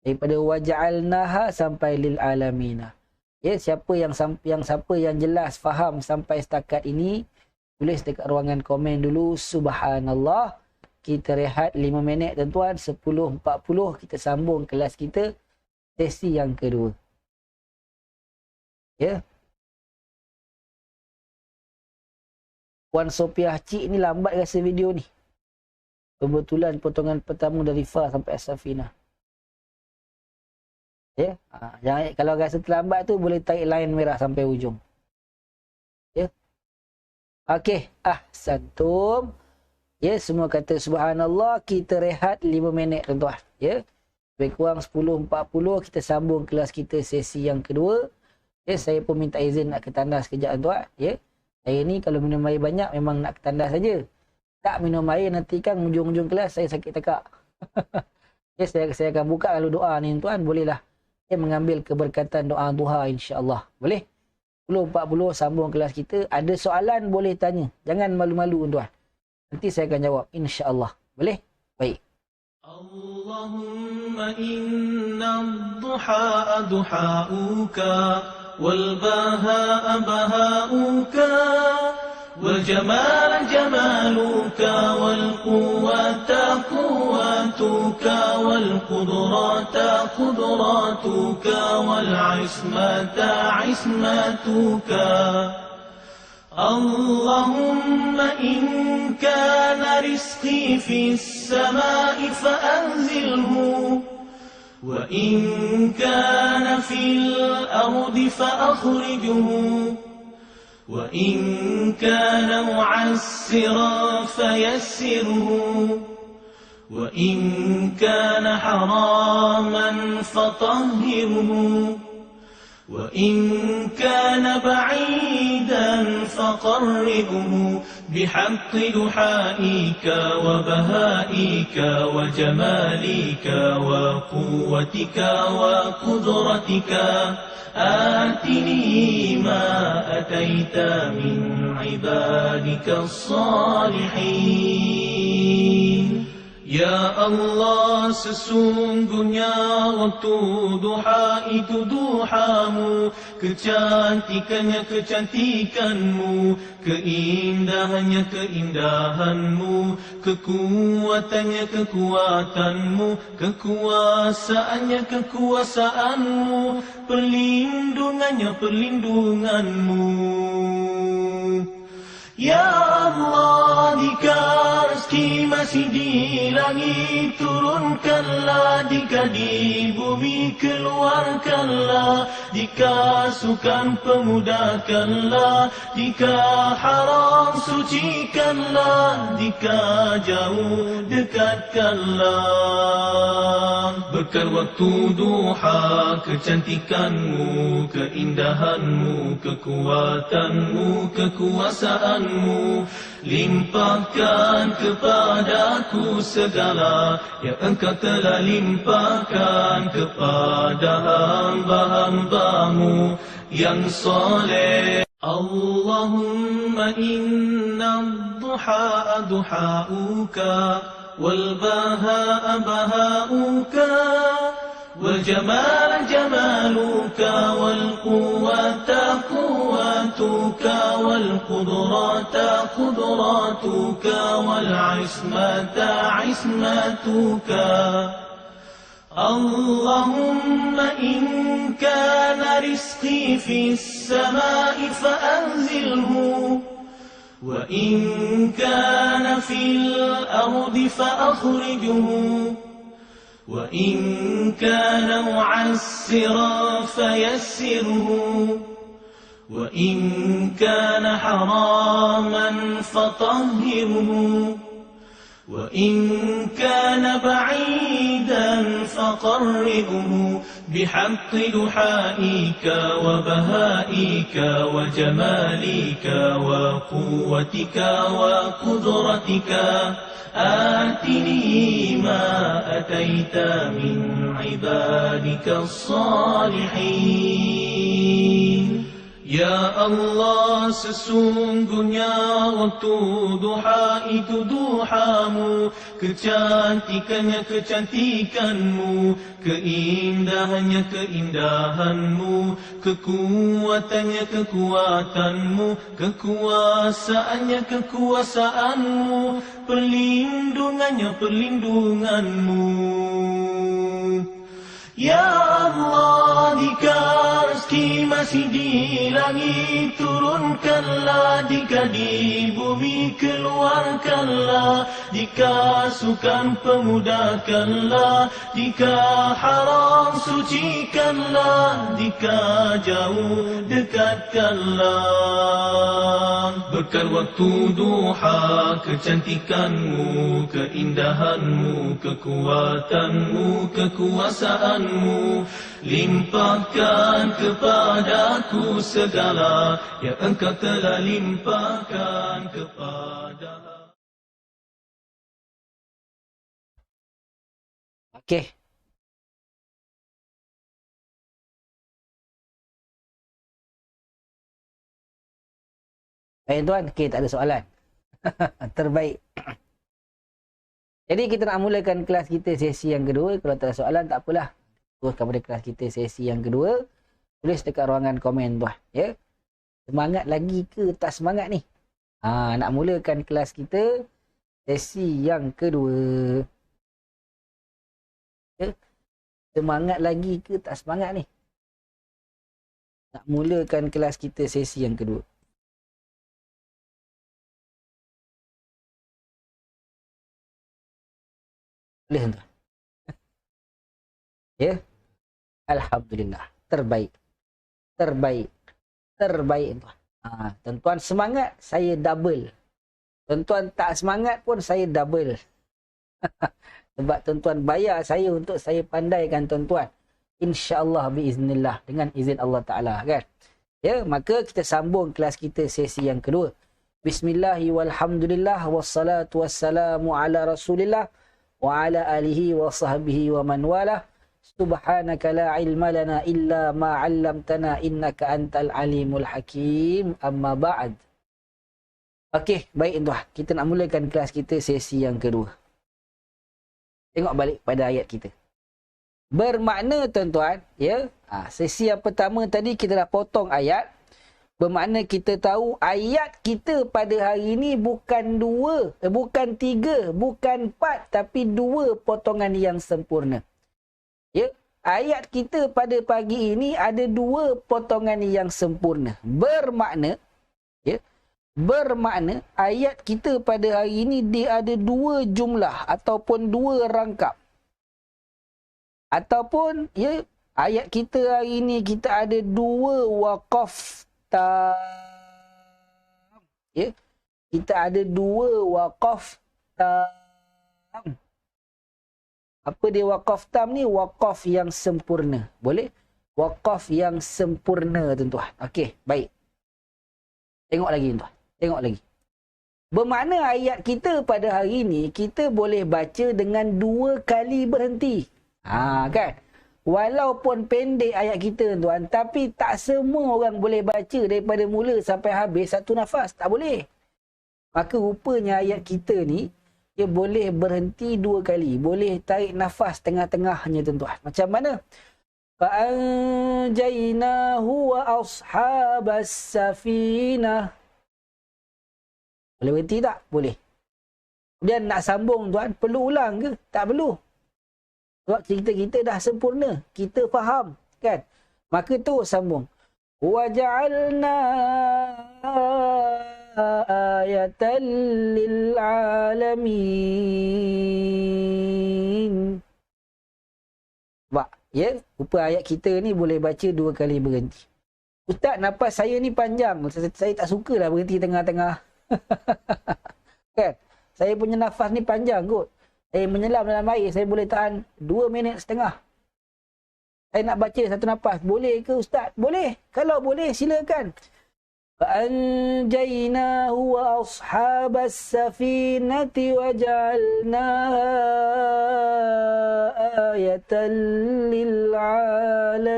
Daripada waja'alnaha sampai lil alamina. Ya, siapa yang jelas faham sampai setakat ini, tulis dekat ruangan komen dulu. Subhanallah. Kita rehat 5 minit tuan-tuan. 10.40 kita sambung kelas kita sesi yang kedua. Ya. Puan Sopiah, cik ni lambat rasa video ni. Kebetulan potongan pertama dari Fa sampai As-Safina. Ya, jangan, kalau rasa terlambat tu boleh tarik line merah sampai ujung. Ya. Okey, ahsantum. Ya, semua kata subhanallah, kita rehat 5 minit tuan-tuan. Ya. Lebih kurang 10.40 kita sambung kelas kita sesi yang kedua. Ya, saya pun minta izin nak ke tandas sekejap tuan-tuan. Ya. Saya ni kalau minum air banyak memang nak ke tandas saja. Tak minum air nanti kan ujung-ujung kelas saya sakit tekak. Ya, saya akan buka kalau doa ni tuan, bolehlah. Ya, mengambil keberkatan doa duha insya-Allah. Boleh? 10.40 sambung kelas kita. Ada soalan boleh tanya. Jangan malu-malu tuan. Nanti saya akan jawab insya-Allah. Boleh? Baik. Allahumma inna ad-duha duhauka wal baha bahauka wal jamal jamaluka wal quwwata quwwatuka wal qudrata qudratuka wal ismata ismatuka. اللهم إن كان رزقي في السماء فأنزله وإن كان في الأرض فأخرجه وإن كان معسرا فيسره وإن كان حراما فطهره وإن كان بعيدا فقربه بحق دحائك وبهائك وجمالك وقوتك وقدرتك آتني ما أتيت من عبادك الصالحين. Ya Allah, sesungguhnya waktu duha itu duhamu, kecantikannya kecantikanmu, keindahannya keindahanmu, kekuatannya kekuatanmu, kekuasaannya kekuasaanmu, perlindungannya perlindunganmu. Ya Allah, jika rezeki masih di langit turunkanlah, jika di bumi keluarkanlah, jika sukan pemudahkanlah, jika haram sucikanlah, jika jauh dekatkanlah. Bekal waktu duha, kecantikanmu, keindahanmu, kekuatanmu, kekuasaanmu, limpahkan kepadaku segala yang engkau telah limpahkan kepada hamba-hambamu yang soleh. Allahumma inna ad-duha duhauka wal baha bahauka wal jamal jamaluka wal quwwata quwwatuka wal qudrata qudratuka wal ismata ismatuka. اللهم إن كان رزقي في السماء فأنزله وإن كان في الأرض فأخرجه وإن كان معسرا فيسره وإن كان حراما فطهره وإن كان بعيدا فقربه بحق دحائك وبهائك وجمالك وقوتك وقدرتك آتني ما أتيت من عبادك الصالحين. Ya Allah, sesungguhnya waktu duha itu duhamu, kecantikannya kecantikanmu, keindahannya keindahanmu, kekuatannya kekuatanmu, kekuasaannya kekuasaanmu, perlindungannya perlindunganmu. Ya Allah, jika rezeki masih di langit turunkanlah, jika di bumi keluarkanlah, jika sukan pemudahkanlah, jika haram sucikanlah, jika jauh dekatkanlah. Berkat waktu duha, kecantikanmu, keindahanmu, kekuatanmu, kekuasaanmu, limpahkan kepadaku segala yang engkau telah limpahkan kepada. Okey. Baik tuan, okey, tak ada soalan. Terbaik. Jadi kita nak mulakan kelas kita sesi yang kedua. Kalau tak ada soalan, tak apalah. Teruskan pada kelas kita sesi yang kedua. Tulis dekat ruangan komen tuan. Ya? Semangat lagi ke tak semangat ni? Nak mulakan kelas kita sesi yang kedua. Ya? Semangat lagi ke tak semangat ni? Nak mulakan kelas kita sesi yang kedua. Boleh tuan? Ya? Alhamdulillah. Terbaik. Terbaik. Terbaik tuan. Tuan-tuan semangat, saya double. Tuan-tuan tak semangat pun saya double. Sebab tuan-tuan bayar saya untuk saya pandaikan tuan-tuan. InsyaAllah biiznillah. Dengan izin Allah Ta'ala kan. Ya, maka kita sambung kelas kita sesi yang kedua. Bismillahi walhamdulillah wassalatu wassalamu ala rasulillah wa ala alihi wa sahbihi wa man walah. Subhanaka la ilma lana illa ma 'allamtana innaka antal alimul hakim. Amma ba'd. Okey, baik tuan. Kita nak mulakan kelas kita sesi yang kedua. Tengok balik pada ayat kita. Bermakna tuan-tuan, ya, sesi yang pertama tadi kita dah potong ayat. Bermakna kita tahu ayat kita pada hari ini bukan bukan 3, bukan 4, tapi 2 potongan yang sempurna. Ya, ayat kita pada pagi ini ada 2 potongan yang sempurna. Bermakna, ya, bermakna ayat kita pada hari ini dia ada 2 jumlah ataupun 2 rangkap. Ataupun, ya, ayat kita hari ini kita ada 2 waqaf tam. Ya, kita ada 2 waqaf tam. Apa dia waqaf tam ni? Waqaf yang sempurna. Boleh? Waqaf yang sempurna tuan-tuan. Okey, baik. Tengok lagi tuan. Tengok lagi. Bermakna ayat kita pada hari ini kita boleh baca dengan 2 kali berhenti. Kan? Walaupun pendek ayat kita tuan, tapi tak semua orang boleh baca daripada mula sampai habis satu nafas. Tak boleh. Maka rupanya ayat kita ni, dia boleh berhenti 2 kali. Boleh tarik nafas tengah-tengahnya tuan-tuan. Macam mana? Fa'anjaynahu wa ashabas safinah. Boleh berhenti tak? Boleh. Kemudian nak sambung tuan, perlu ulang ke? Tak perlu. Sebab cerita kita dah sempurna. Kita faham. Kan? Maka tu sambung. وَجَعَلْنَا آيَةً لِلْعَالَمِينَ. Sebab, ya, rupa ayat kita ni boleh baca 2 kali berhenti. Ustaz, nafas saya ni panjang. Saya tak suka lah berhenti tengah-tengah. Kan? Saya punya nafas ni panjang kot. Saya menyelam dalam air, saya boleh tahan 2 minit setengah. Saya nak baca satu nafas. Boleh ke Ustaz? Boleh. Kalau boleh, silakan. فَأَنْجَيْنَاهُ وَأَصْحَابَ السَّفِينَةِ وَجَعَلْنَاهَا آيَةً لِلْعَالَمِينَ.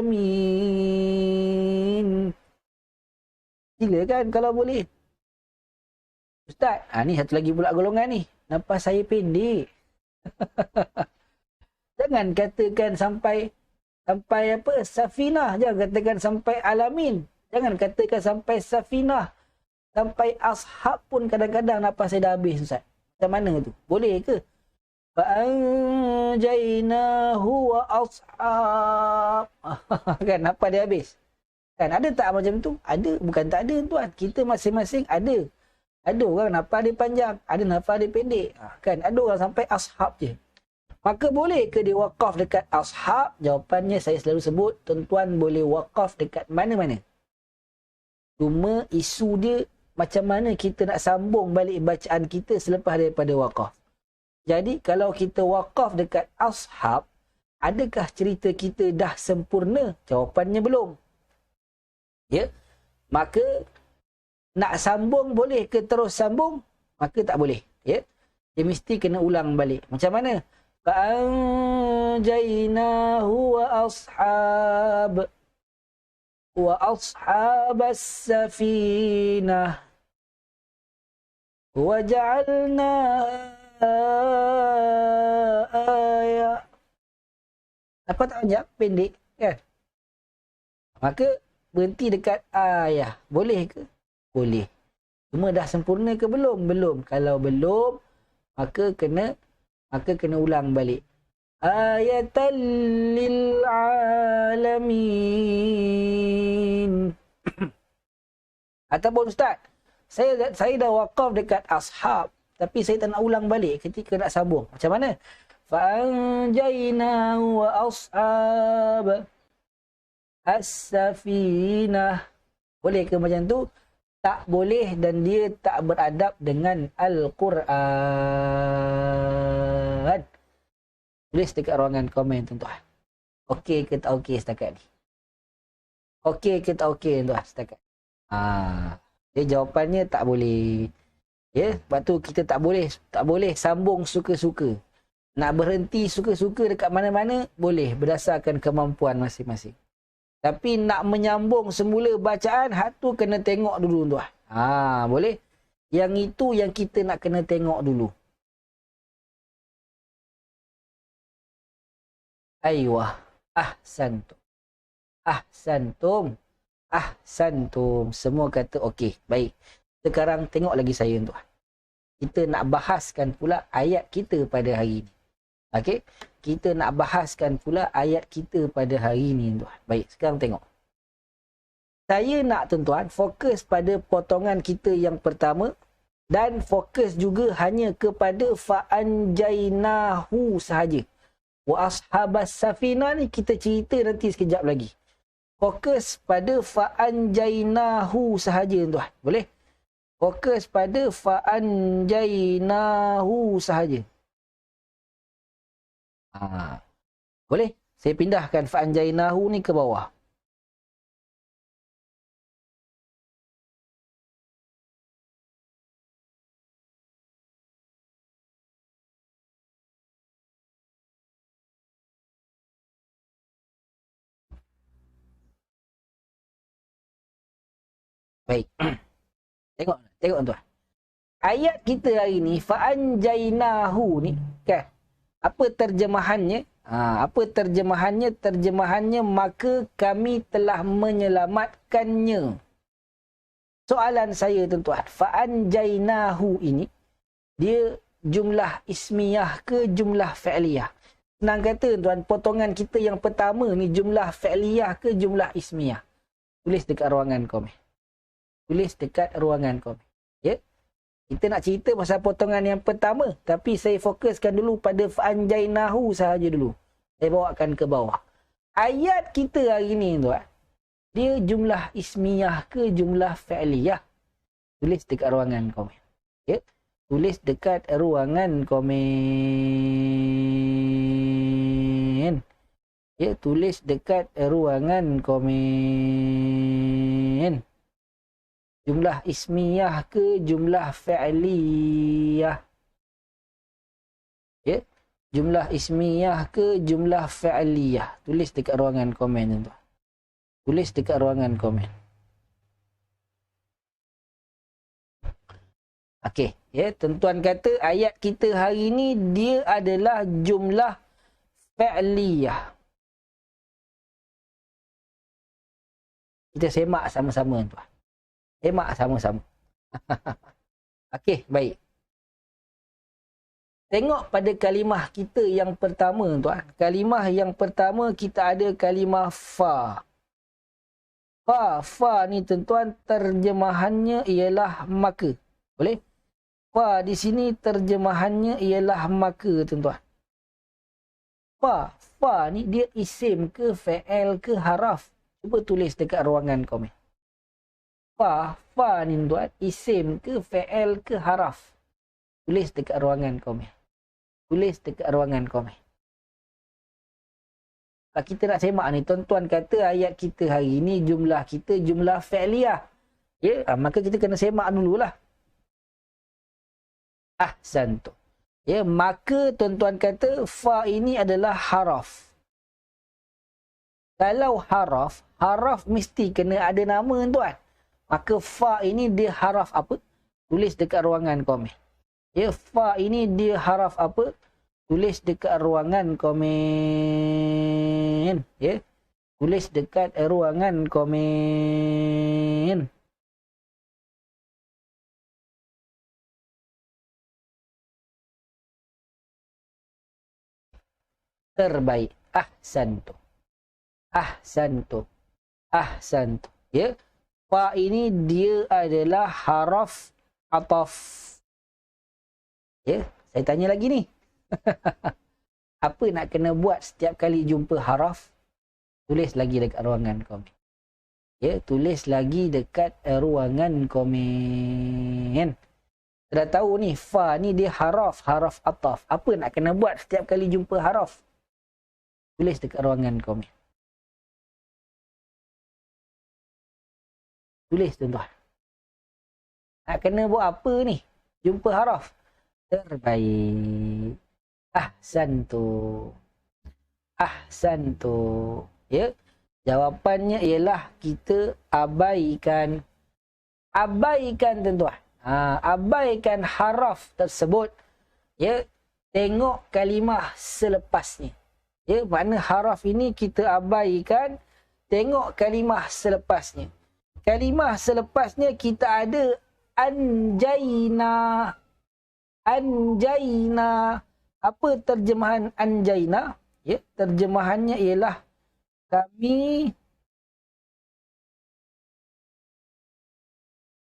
Silakan kalau boleh. Ustaz, ni satu lagi pula golongan ni. Nafas saya pendek. Jangan katakan sampai apa? Safinah. Jangan katakan sampai alamin. Jangan katakan sampai safinah. Sampai ashab pun kadang-kadang nafas saya dah habis, Ustaz. Macam mana tu? Boleh ke? Fa'anjainahu wa ashab. Kan, nafas dia habis. Kan, ada tak macam tu? Ada. Bukan tak ada, tuan. Kita masing-masing ada. Ada orang nafas dia panjang, ada nafas dia pendek. Kan, ada orang sampai ashab je. Maka boleh ke dia waqaf dekat ashab? Jawapannya saya selalu sebut, tuan-tuan boleh waqaf dekat mana-mana. Cuma isu dia macam mana kita nak sambung balik bacaan kita selepas daripada waqaf. Jadi kalau kita waqaf dekat ashab, adakah cerita kita dah sempurna? Jawapannya belum. Ya. Maka nak sambung boleh ke terus sambung? Maka tak boleh. Ya? Dia mesti kena ulang balik. Macam mana? فَأَنْجَيْنَاهُ وَأَصْحَابَ السَّفِينَةِ وَجَعَلْنَا آيَةً. Apa tak banyak? Pendek. Kan? Maka berhenti dekat ayah. Boleh ke? Boleh. Cuma dah sempurna ke belum? Belum. Kalau belum, maka kena ulang balik. Ayatan lil alamin. Ataupun Ustaz, saya dah waqaf dekat ashab, tapi saya tak nak ulang balik ketika nak sambung. Macam mana? Fa'anjayna wa ashab as-safinah. Boleh ke macam tu? Tak boleh dan dia tak beradab dengan Al-Quran. Tulis dekat ruangan komen, tuan-tuan. Okey ke tak okey setakat ni? Okey ke tak okey, tuan-tuan, setakat? Dia jawapannya tak boleh. Ya, sebab tu kita tak boleh sambung suka-suka. Nak berhenti suka-suka dekat mana-mana, boleh berdasarkan kemampuan masing-masing. Tapi nak menyambung semula bacaan, hak tu kena tengok dulu, tuan. Boleh? Yang itu yang kita nak kena tengok dulu. Aywah. Ahsantum. Ahsantum. Ahsantum. Semua kata okey. Baik. Sekarang tengok lagi saya, tuan. Kita nak bahaskan pula ayat kita pada hari ini. Okey? Kita nak bahaskan pula ayat kita pada hari ini, tuan. Baik, sekarang tengok. Saya nak, tuan-tuan, fokus pada potongan kita yang pertama dan fokus juga hanya kepada fa'anjainahu sahaja. Wa ashabas safina ni kita cerita nanti sekejap lagi. Fokus pada fa'anjainahu sahaja, tuan. Boleh? Fokus pada fa'anjainahu sahaja. Boleh? Saya pindahkan fa'anjainahu ni ke bawah. Baik. Tengok tuan. Ayat kita hari ni fa'anjainahu ni, kan? Apa terjemahannya? Apa terjemahannya? Terjemahannya maka kami telah menyelamatkannya. Soalan saya, tuan-tuan, fa'anjainahu ini dia jumlah ismiyah ke jumlah fi'liyah? Senang kata tuan, potongan kita yang pertama ni jumlah fi'liyah ke jumlah ismiyah? Tulis dekat ruangan komen. Tulis dekat ruangan komen. Ya? Kita nak cerita pasal potongan yang pertama, tapi saya fokuskan dulu pada fa'anjainahu sahaja dulu. Saya bawakan ke bawah. Ayat kita hari ni tuan, dia jumlah ismiyah ke jumlah fi'liyah? Tulis dekat ruangan komen. Ya? Tulis dekat ruangan komen. Ya, tulis dekat ruangan komen. Jumlah ismiyah ke jumlah fi'liyah? Ya, jumlah ismiyah ke jumlah fi'liyah? Tulis dekat ruangan komen tuan. Tulis dekat ruangan komen. Okey, ya, tuan kata ayat kita hari ni dia adalah jumlah fi'liyah. Kita semak sama-sama tuan. Semak sama-sama. Okey, baik. Tengok pada kalimah kita yang pertama tuan. Kalimah yang pertama kita ada kalimah fa. Fa ni tuan terjemahannya ialah maka. Boleh? Fa di sini terjemahannya ialah maka tuan-tuan. Fa ni dia isim ke fi'il ke haraf? Cuba tulis dekat ruangan komen. Fa ni tuan isim ke fi'il ke haraf? Tulis dekat ruangan komen. Tulis dekat ruangan komen. Kalau kita nak semak ni, tuan-tuan kata ayat kita hari ni jumlah kita jumlah fi'liyah. Ya, maka kita kena semak dululah. Ahsantu. Ya, maka tuan-tuan kata fa ini adalah haraf. Kalau haraf mesti kena ada nama tuan. Maka fa ini dia haraf apa? Tulis dekat ruangan komen. Ya, fa ini dia haraf apa? Tulis dekat ruangan komen. Ya. Tulis dekat ruangan komen. Terbaik. Ahsantu. Ahsantu. Ahsantu. Ya. Fa ini dia adalah haraf ataf. Ya. Saya tanya lagi ni. Apa nak kena buat setiap kali jumpa haraf? Tulis lagi dekat ruangan komen. Ya. Tulis lagi dekat ruangan komen. Dah tahu ni, fa ni dia haraf ataf. Apa nak kena buat setiap kali jumpa haraf? Tulis dekat ruangan komen. Tulis tuan-tuan. Nak kena buat apa ni? Jumpa haraf. Terbaik. Ahsantu. Ahsantu. Ya. Jawapannya ialah kita abaikan. Abaikan tuan-tuan. Abaikan haraf tersebut. Ya. Tengok kalimah selepasnya. Ya, makna haraf ini kita abaikan. Tengok kalimah selepasnya. Kalimah selepasnya kita ada anjaina. Anjaina. Apa terjemahan anjaina? Ya, terjemahannya ialah kami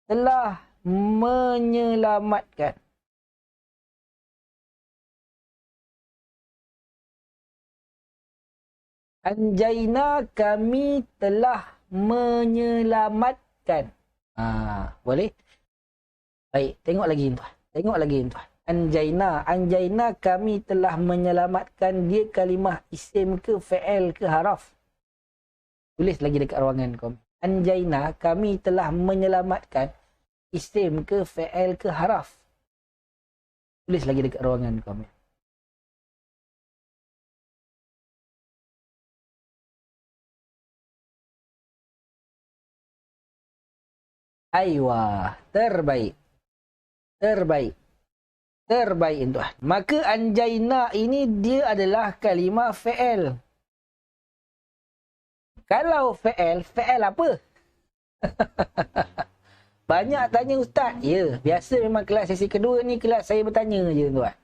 telah menyelamatkan. Anjaina, kami telah menyelamatkan. Boleh? Baik, tengok lagi tuan. Tengok lagi tuan. Anjaina, anjaina kami telah menyelamatkan. Dia kalimah isim ke fi'il ke haraf? Tulis lagi dekat ruangan kom. Anjaina, kami telah menyelamatkan. Isim ke fi'il ke haraf? Tulis lagi dekat ruangan kom. Aywa, terbaik. Terbaik. Terbaik tuan. Maka anjaina ini dia adalah kalimah fi'il. Kalau fi'il, fi'il apa? Banyak tanya ustaz. Ya, biasa memang kelas sesi kedua ni kelas saya bertanya je tuan.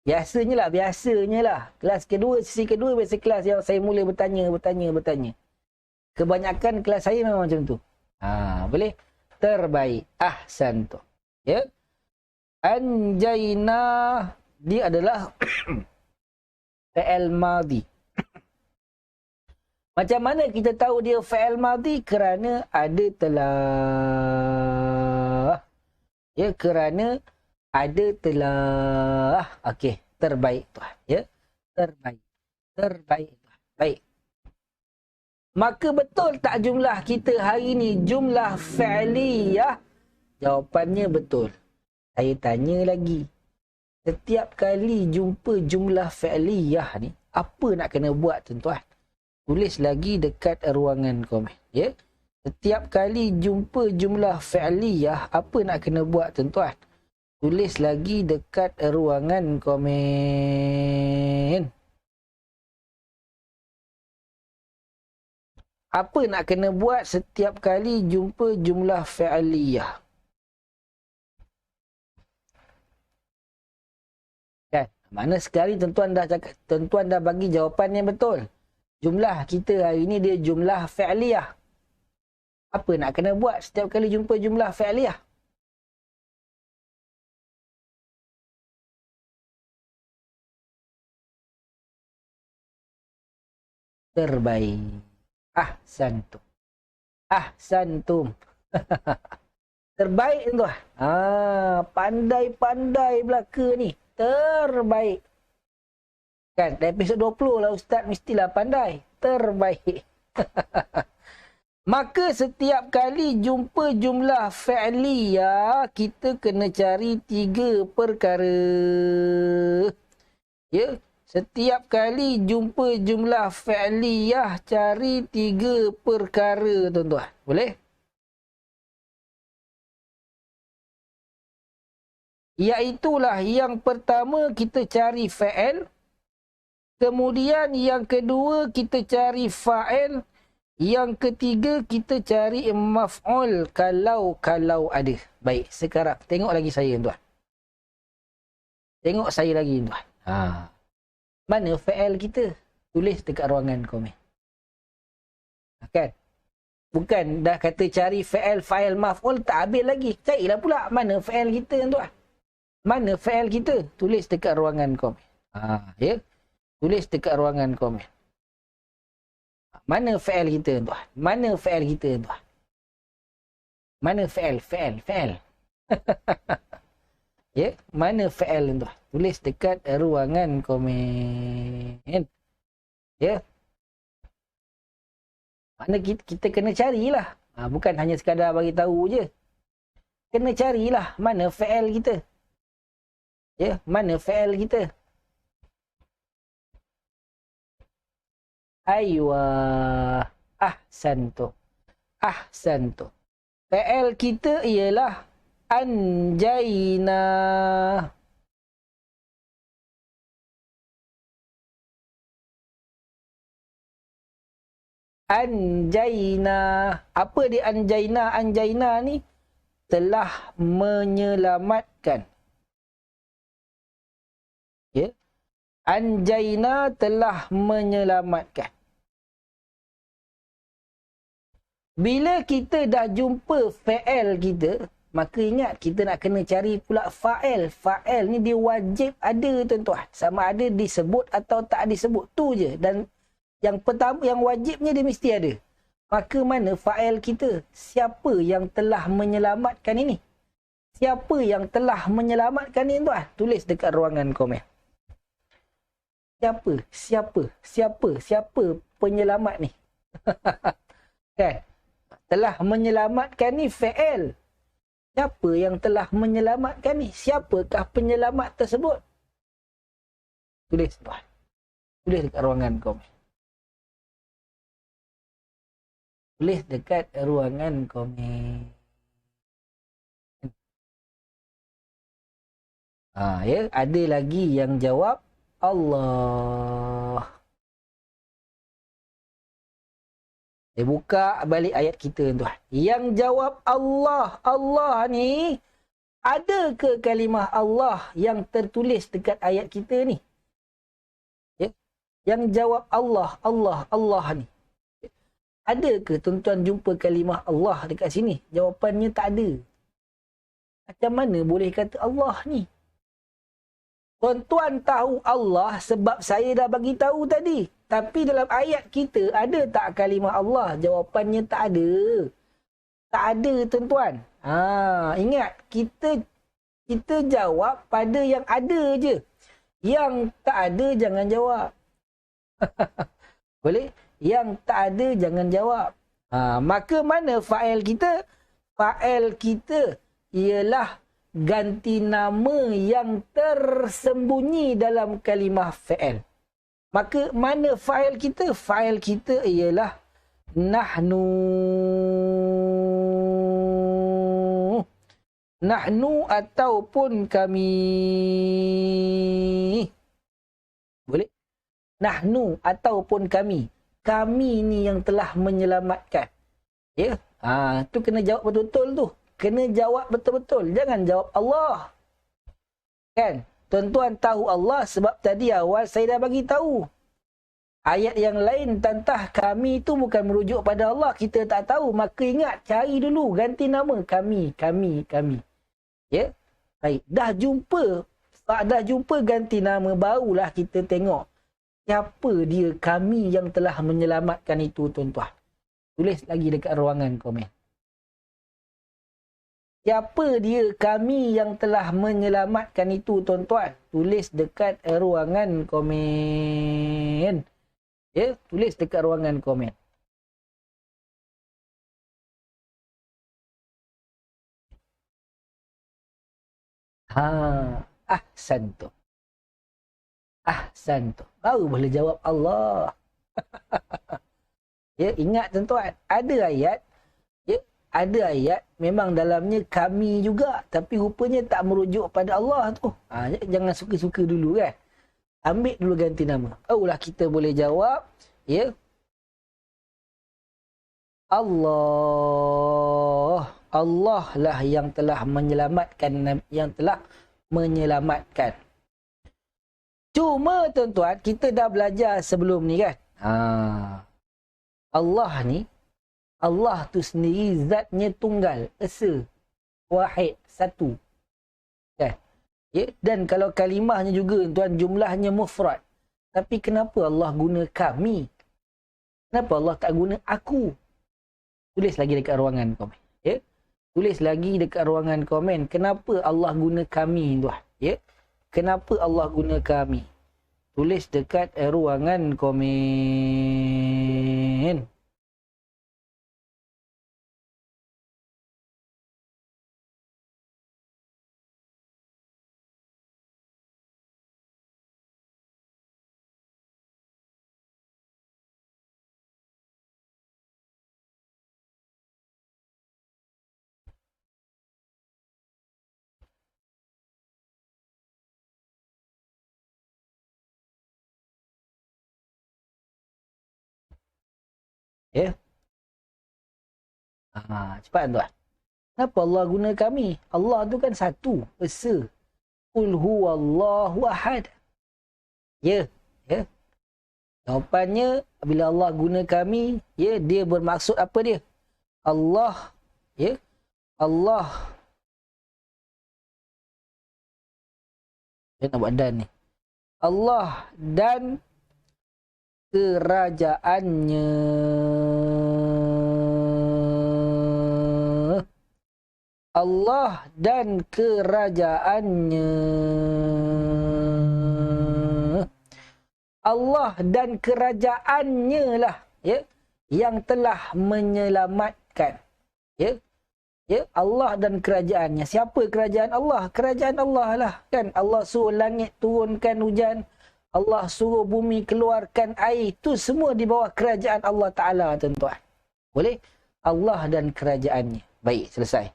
Biasanya lah. Kelas kedua, sesi kedua biasa kelas yang saya mula bertanya. Kebanyakan kelas saya memang macam tu. Boleh? Terbaik. Ahsantum. Ya. Anjayna, dia adalah fi'il madhi. Macam mana kita tahu dia fi'il madhi? Kerana ada telah. Ya, kerana ada telah. Okey, terbaik tuan. Ya, terbaik. Terbaik tuan. Baik. Maka betul tak jumlah kita hari ni jumlah fi'liyah? Jawapannya betul. Saya tanya lagi. Setiap kali jumpa jumlah fi'liyah ni, apa nak kena buat tuan-tuan? Tulis lagi dekat ruangan komen. Ya? Setiap kali jumpa jumlah fi'liyah, apa nak kena buat tuan-tuan? Tulis lagi dekat ruangan komen. Apa nak kena buat setiap kali jumpa jumlah fi'liyah? Kan? Mana sekali tuan-tuan dah cakap, tuan-tuan dah bagi jawapan yang betul. Jumlah kita hari ni dia jumlah fi'liyah. Apa nak kena buat setiap kali jumpa jumlah fi'liyah? Terbaik. Ahsantum. Ahsantum. Terbaik tuan. Pandai-pandai belaka ni. Terbaik. Kan, episod 20 lah Ustaz mestilah pandai. Terbaik. Maka setiap kali jumpa jumlah fi'liyah, kita kena cari 3 perkara. Ya. Setiap kali jumpa jumlah fi'liyah, cari 3 perkara, tuan-tuan. Boleh? Iaitulah yang pertama kita cari fa'il. Kemudian yang kedua kita cari fa'il. Yang ketiga kita cari maf'ul kalau ada. Baik, sekarang tengok lagi saya, tuan. Tengok saya lagi, tuan. Mana fa'il kita? Tulis dekat ruangan komen. Kan? Bukan dah kata cari fa'il maf'ul tak habis lagi. Carilah pula mana fa'il kita, tuan. Mana fa'il kita? Tulis dekat ruangan komen. Ya. Tulis dekat ruangan komen. Mana fa'il kita, tuan? Mana fa'il kita, tuan? Mana fa'il? Ya, mana fa'il, tuan? Tulis dekat ruangan komen. Ya. Mana kita kena carilah. Bukan hanya sekadar bagi tahu je. Kena carilah mana fa'il kita. Ya, mana fa'il kita? Aywa. Ahsantum. Fa'il kita ialah anjayna. Anjayna. Apa dia anjayna? Anjayna ni telah menyelamatkan. Ya. Anjayna telah menyelamatkan. Bila kita dah jumpa fa'il kita, maka ingat kita nak kena cari pula fa'il. Fa'il ni dia wajib ada, tuan-tuan. Sama ada disebut atau tak disebut. Tu je. Dan yang pertama, yang wajibnya dia mesti ada. Maka mana fa'il kita? Siapa yang telah menyelamatkan ini? Siapa yang telah menyelamatkan ini, tuan? Tulis dekat ruangan komen. Siapa penyelamat ni? Kan? Telah menyelamatkan ni fa'il. Siapa yang telah menyelamatkan ni? Siapakah penyelamat tersebut? Tulis, tuan. Tulis dekat ruangan komen. Tulis dekat ruangan komen. Ya, ada lagi yang jawab Allah. Saya buka balik ayat kita, tuan. Yang jawab Allah. Allah ni Ada ke kalimah Allah yang tertulis dekat ayat kita ni? Ya? Yang jawab Allah, Allah, Allah ni. Ada ke tuan-tuan jumpa kalimah Allah dekat sini? Jawapannya tak ada. Macam mana boleh kata Allah ni? Tuan-tuan tahu Allah sebab saya dah bagi tahu tadi. Tapi dalam ayat kita ada tak kalimah Allah? Jawapannya tak ada. Tak ada tuan-tuan. Ingat, kita jawab pada yang ada je. Yang tak ada jangan jawab. Boleh? Yang tak ada jangan jawab. Maka mana fa'il kita? Fa'il kita ialah ganti nama yang tersembunyi dalam kalimah fa'il. Maka mana fa'il kita? Fa'il kita ialah nahnu. Nahnu ataupun kami. Boleh? Nahnu ataupun kami. Kami ni yang telah menyelamatkan. Ya? Tu kena jawab betul-betul tu. Kena jawab betul-betul. Jangan jawab Allah. Kan? Tuan-tuan tahu Allah sebab tadi awal saya dah bagi tahu. Ayat yang lain tantah kami tu bukan merujuk pada Allah. Kita tak tahu. Maka ingat, cari dulu. Ganti nama. Kami. Ya? Baik. Dah jumpa ganti nama. Barulah kita tengok. Siapa dia kami yang telah menyelamatkan itu, tuan-tuan? Tulis lagi dekat ruangan komen. Siapa dia kami yang telah menyelamatkan itu, tuan-tuan? Tulis dekat ruangan komen. Ya, tulis dekat ruangan komen. Ahsantu. Ahsantu. Baru boleh jawab Allah. Ya, ingat tuan-tuan, ada ayat, ya, ada ayat memang dalamnya kami juga, tapi rupanya tak merujuk pada Allah tu. Jangan suka-suka dulu kan. Ambil dulu ganti nama. Barulah kita boleh jawab, ya. Allah. Allah lah yang telah menyelamatkan, yang telah menyelamatkan. Cuma tuan-tuan, kita dah belajar sebelum ni kan. Allah ni, Allah tu sendiri zatnya tunggal, esa, wahid, satu. Kan? Ya? Dan kalau kalimahnya juga tuan, jumlahnya mufrad. Tapi kenapa Allah guna kami? Kenapa Allah tak guna aku? Tulis lagi dekat ruangan komen. Ya? Tulis lagi dekat ruangan komen. Kenapa Allah guna kami tuan? Ya? Kenapa Allah guna kami? Tulis dekat ruangan komen. Ya. Cepat tuan. Kenapa Allah guna kami? Allah tu kan satu, esa. Qul huwallahu ahad. Ya, ya. Jawapannya bila Allah guna kami, ya, dia bermaksud apa dia? Allah, ya. Allah. Dia nak buat dan ni. Allah dan kerajaannya. Allah dan kerajaannya. Allah dan kerajaannya lah, ya, yang telah menyelamatkan. Ya. Ya, Allah dan kerajaannya. Siapa kerajaan Allah? Kerajaan Allah lah, kan? Allah suruh langit turunkan hujan. Allah suruh bumi keluarkan air. Itu semua di bawah kerajaan Allah Ta'ala, tuan-tuan. Boleh? Allah dan kerajaannya. Baik, selesai.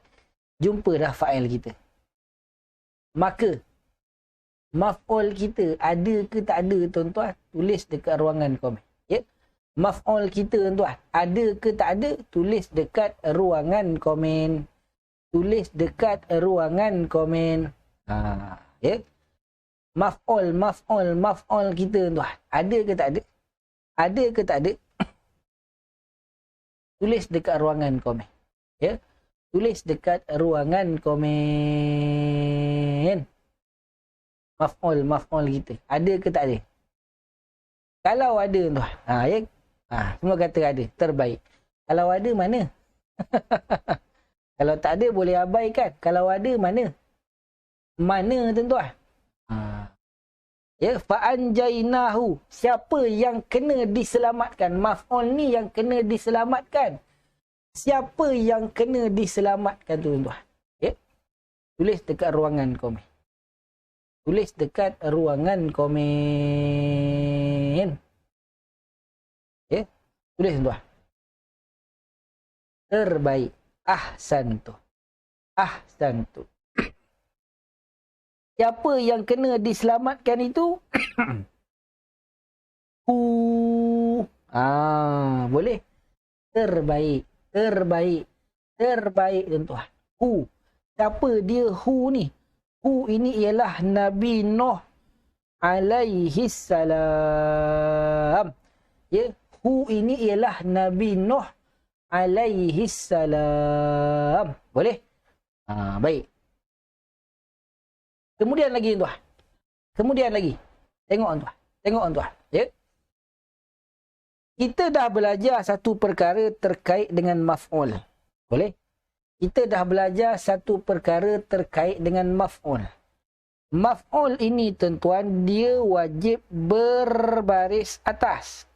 Jumpa dah fa'il kita. Maka, maf'ul kita ada ke tak ada, tuan-tuan? Tulis dekat ruangan komen. Ya? Maf'ul kita, tuan-tuan, ada ke tak ada? Tulis dekat ruangan komen. tulis dekat ruangan komen. Ya. Maf'ul kita tuan. Ada ke tak ada? Ada ke tak ada? Tulis dekat ruangan komen. Ya. Tulis dekat ruangan komen. Maf'ul kita. Ada ke tak ada? Kalau ada tuan. Ya. Semua kata ada. Terbaik. Kalau ada mana? Kalau tak ada boleh abaikan. Kalau ada mana? Mana tuan-tuan? Ya, fa'anjainahu. Siapa yang kena diselamatkan? Maf'ul ni yang kena diselamatkan. Siapa yang kena diselamatkan tuan-tuan? Ya. Tulis dekat ruangan komen. Tulis dekat ruangan komen. Ya. Tulis tuan-tuan. Terbaik. Ahsantu. Ahsantu. Siapa yang kena diselamatkan itu? Boleh. Terbaik. Terbaik. Terbaik tuan-tuan. Siapa dia ni? Ini ialah Nabi Nuh alaihi salam. Ya, ini ialah Nabi Nuh alaihi salam. Boleh? Baik. Kemudian lagi tuan. Kemudian lagi. Tengok tuan. Tengok tuan. Ya. Kita dah belajar satu perkara terkait dengan maf'ul. Boleh? Kita dah belajar satu perkara terkait dengan maf'ul. Maf'ul ini tuan-tuan dia wajib berbaris atas.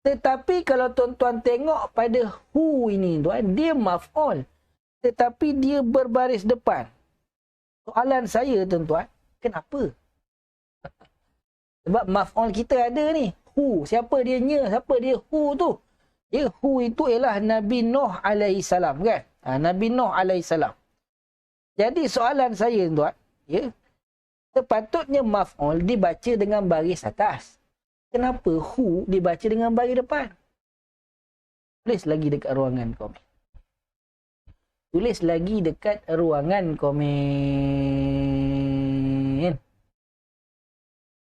Tetapi kalau tuan-tuan tengok pada ini tuan, dia maf'ul. Tetapi dia berbaris depan. Soalan saya tuan-tuan, kenapa? Sebab maf'ul kita ada ni. Siapa dia nya? Siapa dia tu? Ya, itu ialah Nabi Nuh alaihi salam kan? Nabi Nuh alaihi salam. Jadi soalan saya tuan, ya, sepatutnya maf'ul dibaca dengan baris atas. Kenapa dibaca dengan baris depan? Tulis lagi dekat ruangan komen. Tulis lagi dekat ruangan komen.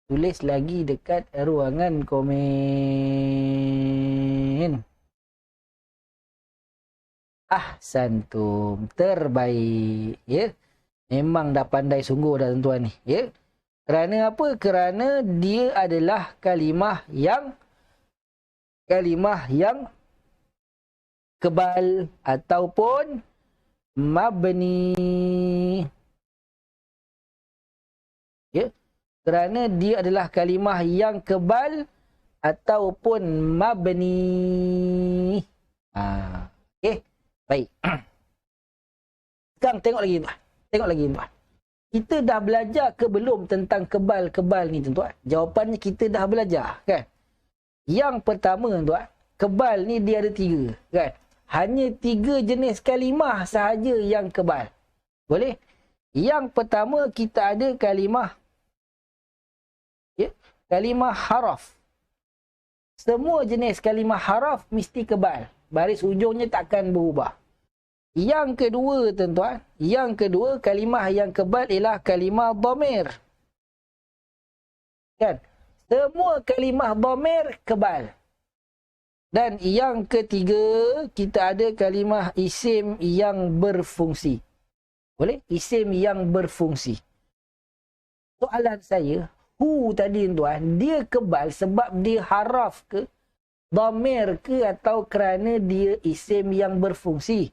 Tulis lagi dekat ruangan komen. Ahsantum. Terbaik. Ya. Memang dah pandai sungguh dah tuan-tuan ni. Ya. Kerana apa? Kerana dia adalah kalimah yang kebal ataupun mabni. Ya. Kerana dia adalah kalimah yang kebal ataupun mabni. Okey. Baik. Sekarang tengok lagi tuan. Tengok lagi tuan. Kita dah belajar ke belum tentang kebal-kebal ni tuan? Jawapannya kita dah belajar kan? Yang pertama tuan, kebal ni dia ada 3 kan? Hanya 3 jenis kalimah sahaja yang kebal. Boleh? Yang pertama kita ada kalimah, ya, kalimah haraf. Semua jenis kalimah haraf mesti kebal. Baris ujungnya takkan berubah. Yang kedua tuan-tuan, yang kedua kalimah yang kebal ialah kalimah dhamir. Kan? Semua kalimah dhamir kebal. Dan yang ketiga, kita ada kalimah isim yang berfungsi. Boleh? Isim yang berfungsi. Soalan saya, tadi tuan, dia kebal sebab dia haraf ke, dhamir ke, atau kerana dia isim yang berfungsi?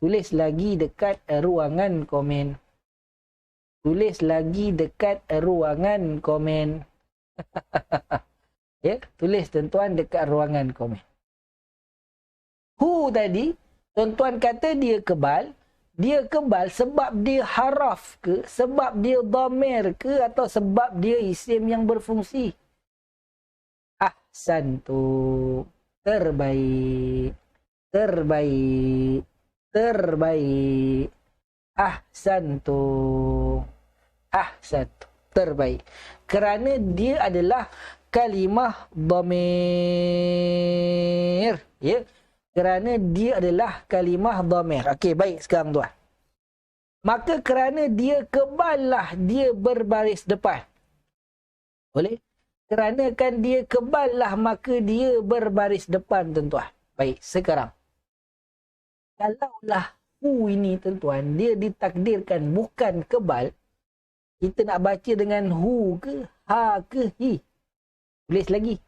Tulis lagi dekat ruangan komen. Tulis lagi dekat ruangan komen. Ya, tulis tuan-tuan dekat ruangan komen. Tadi, tuan-tuan kata dia kebal. Dia kebal sebab dia haraf ke, sebab dia dhamir ke, atau sebab dia isim yang berfungsi? Ahsantu. Terbaik. Terbaik. Terbaik. Ahsantu. Ahsantu. Terbaik. Kerana dia adalah kalimah dhamir. Ya. Kerana dia adalah kalimah dhamir. Okey, baik sekarang tuan. Maka kerana dia keballah dia berbaris depan. Boleh? Kerana kan dia keballah maka dia berbaris depan tuan-tuan. Baik, sekarang. Kalaulah hu ini tuan-tuan, dia ditakdirkan bukan kebal, kita nak baca dengan hu ke, ha ke, hi. Tulis lagi.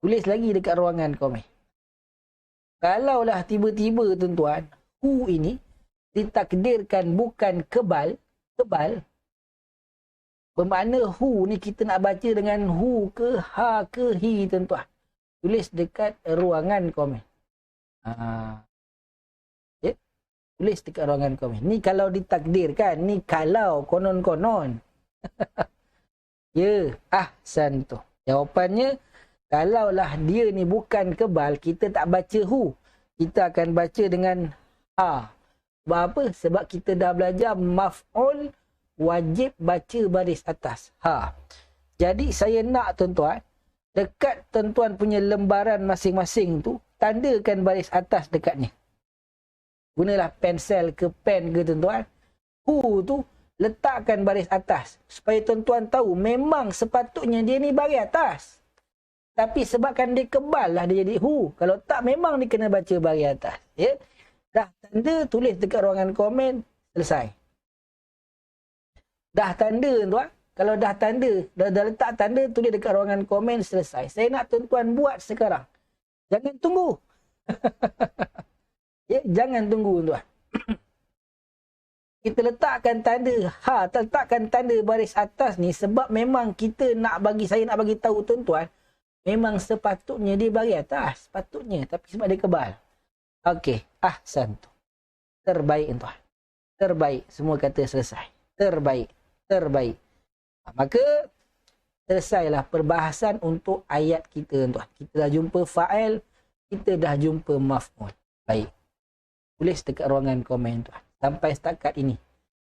Tulis lagi dekat ruangan komen. Kalaulah tiba-tiba tuan-tuan, hu ini ditakdirkan bukan kebal, bermakna hu ni kita nak baca dengan hu ke, ha ke, hi tuan-tuan. Tulis dekat ruangan komen. Ya? Tulis dekat ruangan komen. Ni kalau ditakdirkan, ni kalau konon-konon. Ya, ahsan tu. Jawapannya, kalaulah dia ni bukan kebal, kita tak baca hu. Kita akan baca dengan ha. Sebab apa? Sebab kita dah belajar maf'ul wajib baca baris atas. Ha. Jadi saya nak tuan-tuan, dekat tuan-tuan punya lembaran masing-masing tu, tandakan baris atas dekatnya. Gunalah pensel ke pen ke tuan-tuan. Hu tu letakkan baris atas. Supaya tuan-tuan tahu memang sepatutnya dia ni baris atas. Tapi sebabkan dia kebal lah dia jadi hu. Kalau tak memang dia kena baca baris atas. Ya? Dah tanda tulis dekat ruangan komen. Selesai. Dah tanda tuan. Kalau dah tanda, dah letak tanda tulis dekat ruangan komen. Selesai. Saya nak tuan-tuan buat sekarang. Jangan tunggu. Ya, jangan tunggu tuan. Kita letakkan tanda ha, letakkan tanda baris atas ni sebab memang kita nak bagi, saya nak bagi tahu tuan-tuan, memang sepatutnya dia baris atas, patutnya, tapi sebab dia kebal. Okey, ahsan tu. Terbaik tuan. Terbaik, semua kata selesai. Terbaik, terbaik. Maka selesailah perbahasan untuk ayat kita tuan. Kita dah jumpa fa'il, kita dah jumpa maf'ul. Baik. Tulis dekat ruangan komen tuan. Sampai setakat ini.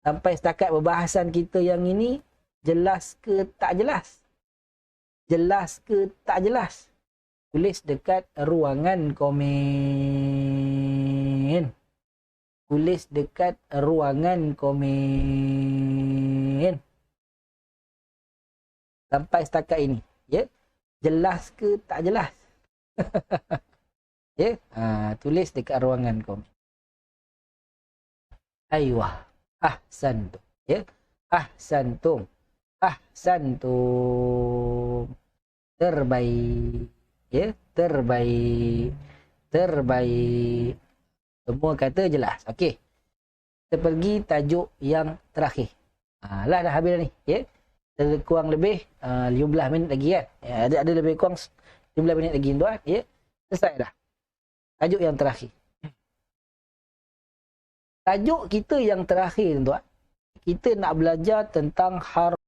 Sampai setakat perbahasan kita yang ini, jelas ke tak jelas? Jelas ke tak jelas? Tulis dekat ruangan komen. Tulis dekat ruangan komen. Sampai setakat ini. Ya? Jelas ke tak jelas? Ya? Tulis dekat ruangan komen. Aywah, ahsantum. Ya, ahsantum. Ahsantum. Terbaik. Ya, terbaik. Terbaik. Semua kata jelas. Okey. Kita pergi tajuk yang terakhir. Lah dah habis dah ni. Ya. Ada kurang lebih 15 minit lagi kan. Ya, ada lebih kurang 15 minit lagi tuan. Ya. Selesai dah. Tajuk yang terakhir. Tajuk kita yang terakhir tuan, kita nak belajar tentang harf